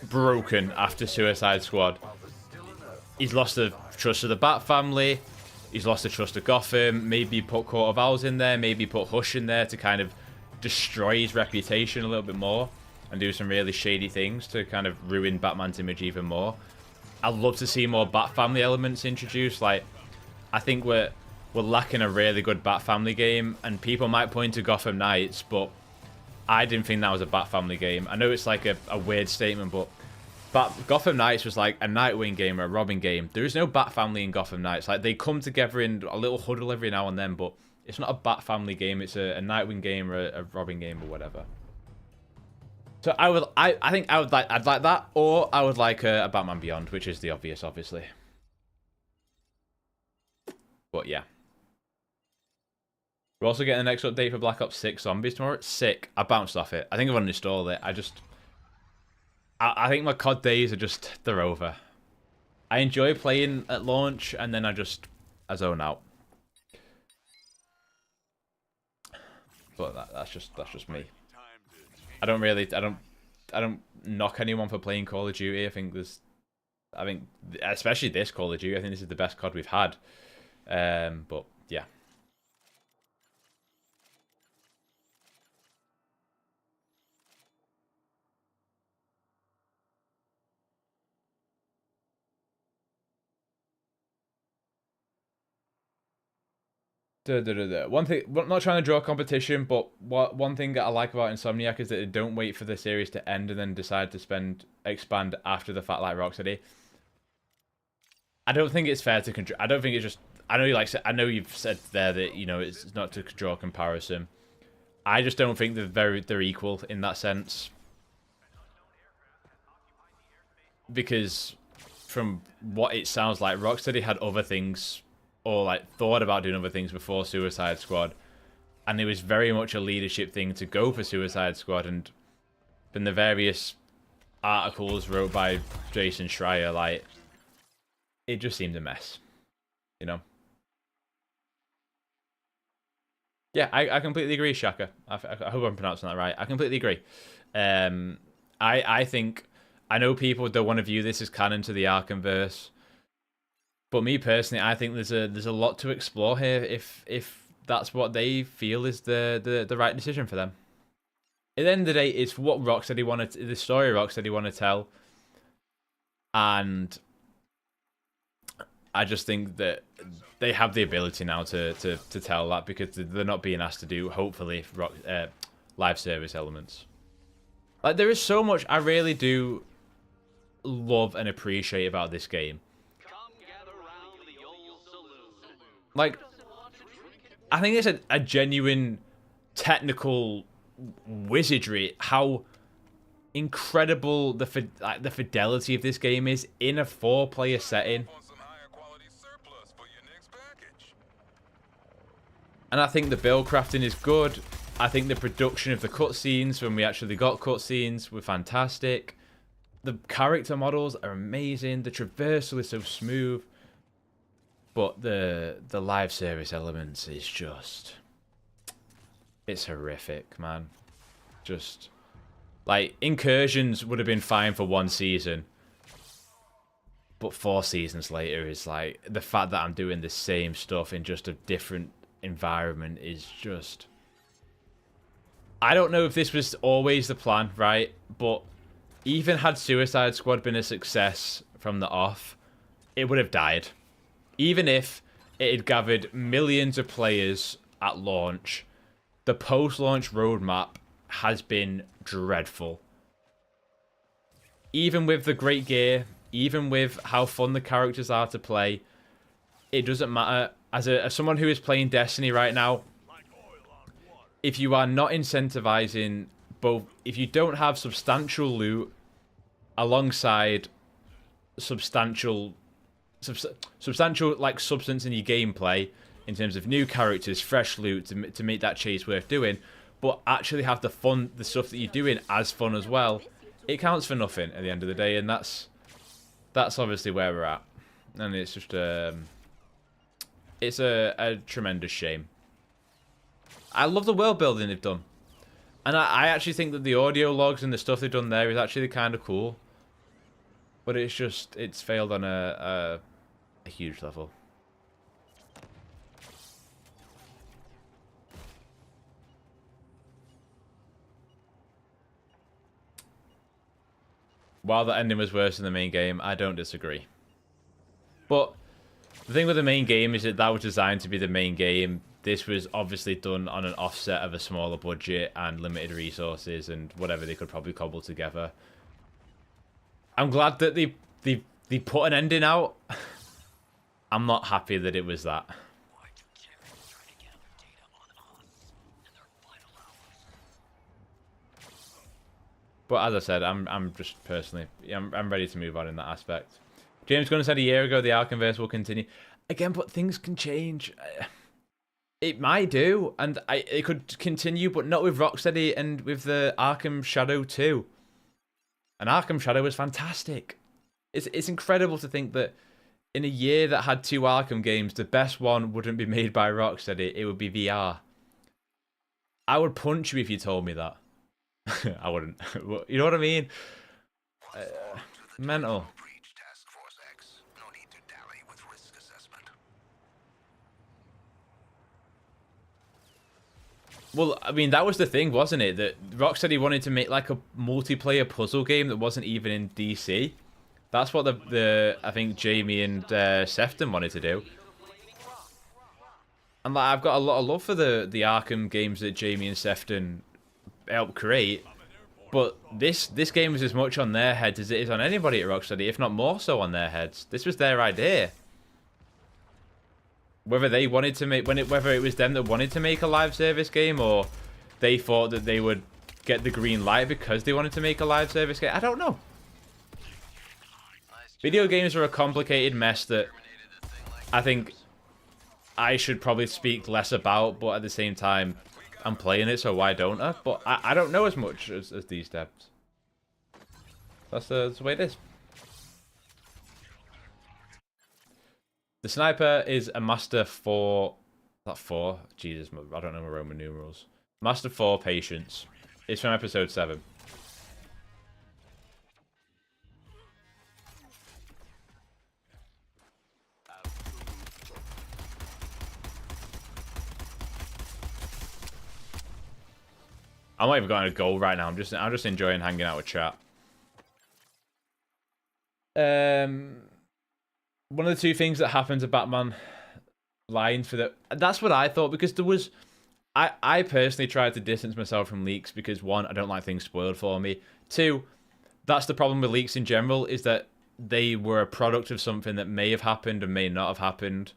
broken after Suicide Squad. He's lost the trust of the Bat family. He's lost the trust of Gotham. Maybe put Court of Owls in there. Maybe put Hush in there to kind of destroy his reputation a little bit more and do some really shady things to kind of ruin Batman's image even more. I'd love to see more Bat family elements introduced. Like, I think we're lacking a really good Bat family game, and people might point to Gotham Knights, but I didn't think that was a Bat family game. I know it's like a weird statement, but Gotham Knights was like a Nightwing game or a Robin game. There is no Bat family in Gotham Knights. Like, they come together in a little huddle every now and then, but it's not a Bat family game. It's a Nightwing game or a Robin game or whatever. So I think I'd like that, or I would like a Batman Beyond, which is the obvious, obviously. But yeah. We're also getting the next update for Black Ops 6 Zombies tomorrow. It's sick. I bounced off it. I think I've uninstalled it. I think my COD days are they're over. I enjoy playing at launch, and then I zone out. But that's just me. I don't knock anyone for playing Call of Duty. I think especially this Call of Duty, I think this is the best COD we've had. But yeah. One thing, not trying to draw competition, but one thing that I like about Insomniac is that they don't wait for the series to end and then decide to expand after the fact, like Rocksteady. I don't think it's fair to I don't think it's just. I know you've said there that it's not to draw comparison. I just don't think they're equal in that sense. Because from what it sounds like, Rocksteady had other things, or like thought about doing other things before Suicide Squad, and it was very much a leadership thing to go for Suicide Squad. And from the various articles wrote by Jason Schreier, like, it just seemed a mess, Yeah, I completely agree, Shaka. I hope I'm pronouncing that right. I completely agree. I think, I know people don't want to view this as canon to the Arkhamverse, but me personally, I think there's a lot to explore here if that's what they feel is the right decision for them. At the end of the day, it's what Rocksteady wanted, the story Rocksteady want to tell, and I just think that they have the ability now to tell that, because they're not being asked to do, hopefully, live service elements. Like, there is so much I really do love and appreciate about this game. Like, I think it's a genuine technical wizardry how incredible the fidelity of this game is in a 4-player setting. And I think the build crafting is good. I think the production of the cutscenes, when we actually got cutscenes, were fantastic. The character models are amazing. The traversal is so smooth. But the live service elements is just... It's horrific, man. Just... Like, Incursions would have been fine for 1 season. But 4 seasons later is like... The fact that I'm doing the same stuff in just a different environment is just... I don't know if this was always the plan, right? But even had Suicide Squad been a success from the off, it would have died. Even if it had gathered millions of players at launch, the post-launch roadmap has been dreadful. Even with the great gear, even with how fun the characters are to play, it doesn't matter. As someone who is playing Destiny right now, if you are not incentivizing both, if you don't have substantial loot alongside substantial like substance in your gameplay in terms of new characters, fresh loot to make that chase worth doing, but actually have the fun, the stuff that you're doing as fun as well, it counts for nothing at the end of the day, and that's obviously where we're at, and it's just it's a tremendous shame. I love the world building they've done, and I actually think that the audio logs and the stuff they've done there is actually kind of cool, but it's just, it's failed on a huge level. While the ending was worse than the main game, I don't disagree. But the thing with the main game is that that was designed to be the main game. This was obviously done on an offset of a smaller budget and limited resources and whatever they could probably cobble together. I'm glad that they put an ending out. I'm not happy that it was that. But as I said, I'm just personally, I'm ready to move on in that aspect. James Gunn said a year ago the Arkhamverse will continue. Again, but things can change. It might do, and it could continue, but not with Rocksteady and with the Arkham Shadow 2. And Arkham Shadow was fantastic. It's incredible to think that in a year that had 2 Arkham games, the best one wouldn't be made by Rocksteady. It would be VR. I would punch you if you told me that. I wouldn't. You know what I mean? Mental. Well, I mean, that was the thing, wasn't it? That Rocksteady wanted to make like a multiplayer puzzle game that wasn't even in DC. That's what I think Jamie and Sefton wanted to do. And like, I've got a lot of love for the Arkham games that Jamie and Sefton helped create. But this game was as much on their heads as it is on anybody at Rocksteady, if not more so on their heads. This was their idea. Whether they wanted to make, whether it was them that wanted to make a live service game, or they thought that they would get the green light because they wanted to make a live service game, I don't know. Video games are a complicated mess that I think I should probably speak less about, but at the same time, I'm playing it, so why don't I? But I don't know as much as these devs. That's the way it is. The sniper is a Master 4... Is that 4? Jesus, I don't know my Roman numerals. Master 4 Patience. It's from episode 7. I'm not even going to go right now. I'm just enjoying hanging out with chat. One of the 2 things that happened to Batman line for the... That's what I thought, because there was... I personally tried to distance myself from leaks because, 1, I don't like things spoiled for me. 2, that's the problem with leaks in general, is that they were a product of something that may have happened and may not have happened.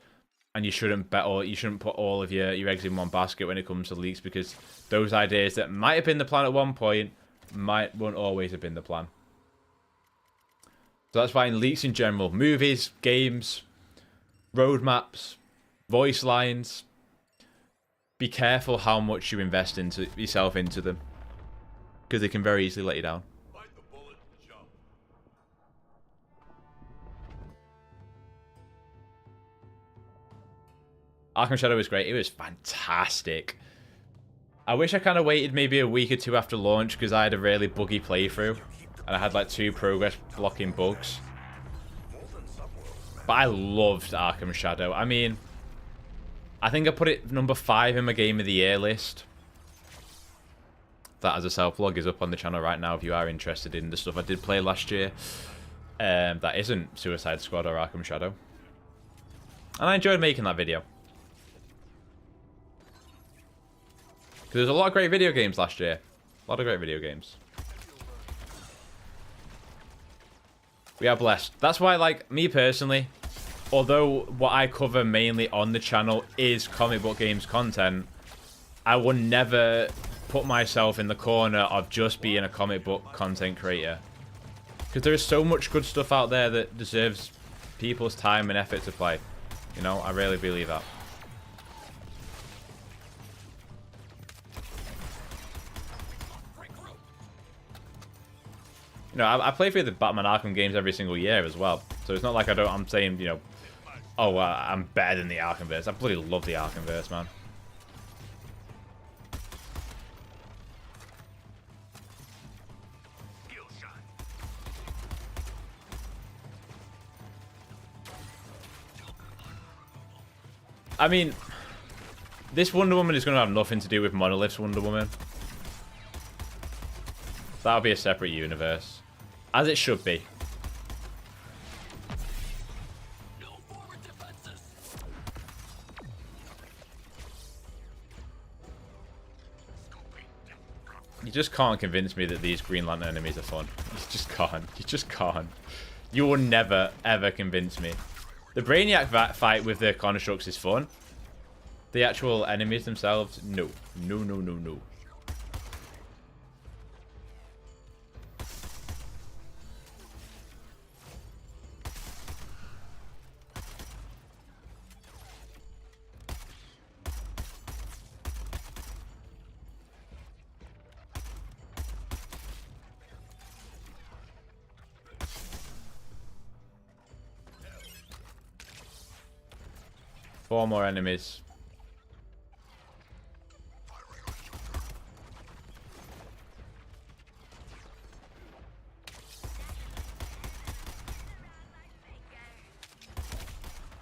And you shouldn't bet, or you shouldn't put all of your eggs in one basket when it comes to leaks, because those ideas that might have been the plan at one point won't always have been the plan. So that's why in leaks in general, movies, games, roadmaps, voice lines, be careful how much you invest yourself into them, because they can very easily let you down. Arkham Shadow was great. It was fantastic. I wish I kind of waited maybe a week or two after launch because I had a really buggy playthrough. And I had like 2 progress blocking bugs. But I loved Arkham Shadow. I mean, I think I put it number 5 in my Game of the Year list. That as a self-vlog is up on the channel right now if you are interested in the stuff I did play last year. That isn't Suicide Squad or Arkham Shadow. And I enjoyed making that video. Because there's a lot of great video games last year. A lot of great video games. We are blessed. That's why, like, me personally, although what I cover mainly on the channel is comic book games content, I will never put myself in the corner of just being a comic book content creator. Because there is so much good stuff out there that deserves people's time and effort to play. You know, I really believe that. You know, I play through the Batman Arkham games every single year as well. So it's not like I'm saying, you know, oh, I'm better than the Arkhamverse. I bloody love the Arkhamverse, man. I mean, this Wonder Woman is going to have nothing to do with Monolith's Wonder Woman. That'll be a separate universe. As it should be. You just can't convince me that these Green Lantern enemies are fun. You just can't. You just can't. You will never, ever convince me. The Braniac fight with the constructs is fun. The actual enemies themselves, no. No, no, no, no. Four more enemies.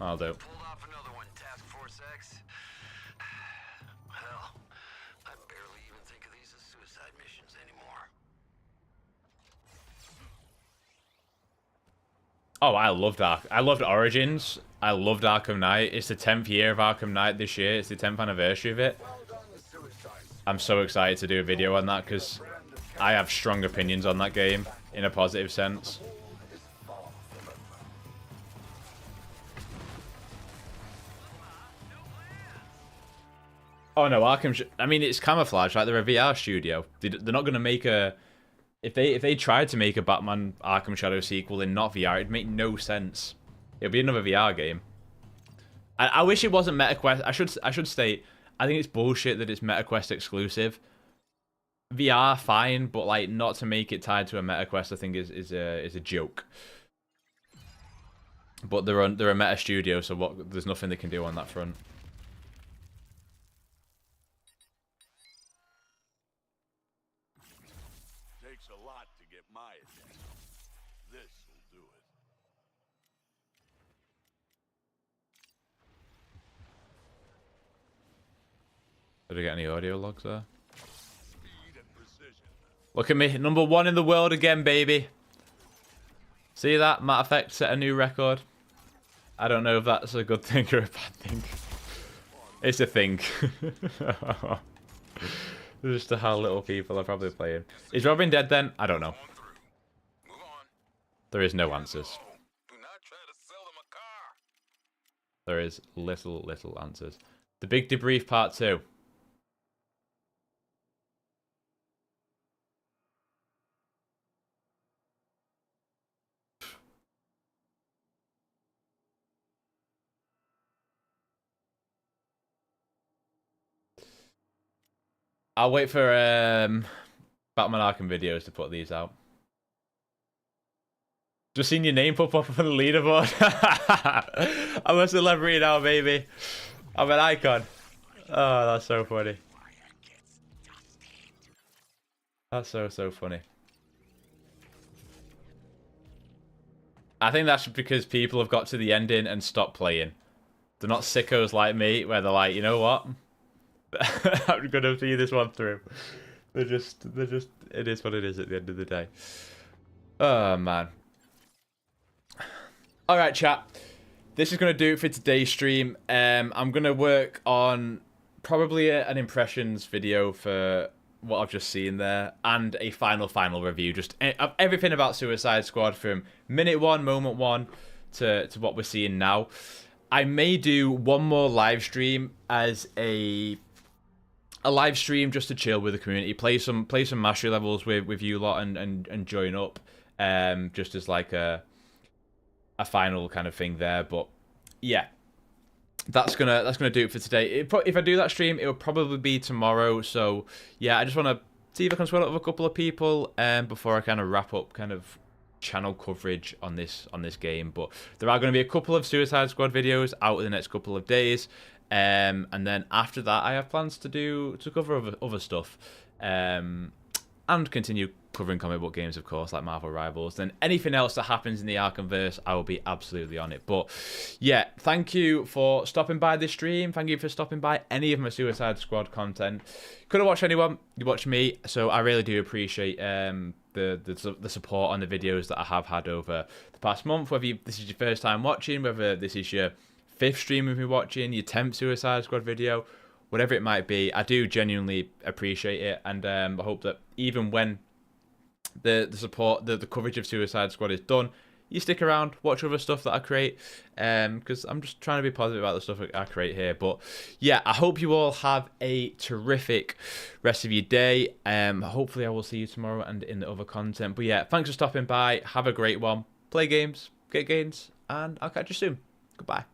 I'll do. Pulled off another one, Task Force X. Hell, I barely even think of these as suicide missions anymore. Oh, I loved Origins. I loved Arkham Knight. It's the 10th year of Arkham Knight this year. It's the 10th anniversary of it. I'm so excited to do a video on that because I have strong opinions on that game in a positive sense. Oh no, Arkham. I mean, it's camouflage. Like they're a VR studio. They're not going to make a. If they tried to make a Batman Arkham Shadow sequel in not VR, it'd make no sense. It'll be another VR game. I wish it wasn't MetaQuest. I should state. I think it's bullshit that it's MetaQuest exclusive. VR fine, but like not to make it tied to a MetaQuest, I think is a joke. But they're a Meta studio, so there's nothing they can do on that front. Takes a lot to get my attention. This'll do it. Did I get any audio logs there? Look at me, #1 in the world again, baby. See that? Matter of fact, set a new record. I don't know if that's a good thing or a bad thing. It's a thing. Just how little people are probably playing. Is Robin dead then? I don't know. There is no answers. There is little answers. The Big Debrief Part 2. I'll wait for Batman Arkham videos to put these out. Just seen your name pop up on the leaderboard. I'm a celebrity now, baby. I'm an icon. Oh, that's so funny. That's so funny. I think that's because people have got to the ending and stopped playing. They're not sickos like me, where they're like, you know what? I'm gonna see this one through. They're just, it is what it is at the end of the day. Oh, man. Alright, chat. This is going to do it for today's stream. I'm going to work on probably an impressions video for what I've just seen there, and a final review. Just everything about Suicide Squad from minute one, moment one, to what we're seeing now. I may do one more live stream as a live stream just to chill with the community, play some mastery levels with you lot and join up, just as like a final kind of thing there. But yeah, that's gonna do it for today. If I do that stream, it will probably be tomorrow. So yeah, I just want to see if I can swell up with a couple of people before I kind of wrap up kind of channel coverage on this game. But there are going to be a couple of Suicide Squad videos out in the next couple of days, and then after that I have plans to cover other stuff, and continue covering comic book games, of course, like Marvel Rivals. Then anything else that happens in the Arkhamverse, I will be absolutely on it. But yeah, thank you for stopping by this stream. Thank you for stopping by any of my Suicide Squad content. Couldn't watch anyone, you watch me, so I really do appreciate the support on the videos that I have had over the past month. Whether this is your first time watching, whether this is your 5th stream of me watching, your 10th Suicide Squad video, whatever it might be, I do genuinely appreciate it, and I hope that even when the support, the coverage of Suicide Squad is done, you stick around, watch other stuff that I create, because I'm just trying to be positive about the stuff I create here. But yeah, I hope you all have a terrific rest of your day. Hopefully I will see you tomorrow and in the other content. But yeah, thanks for stopping by. Have a great one. Play games, get gains, and I'll catch you soon. Goodbye.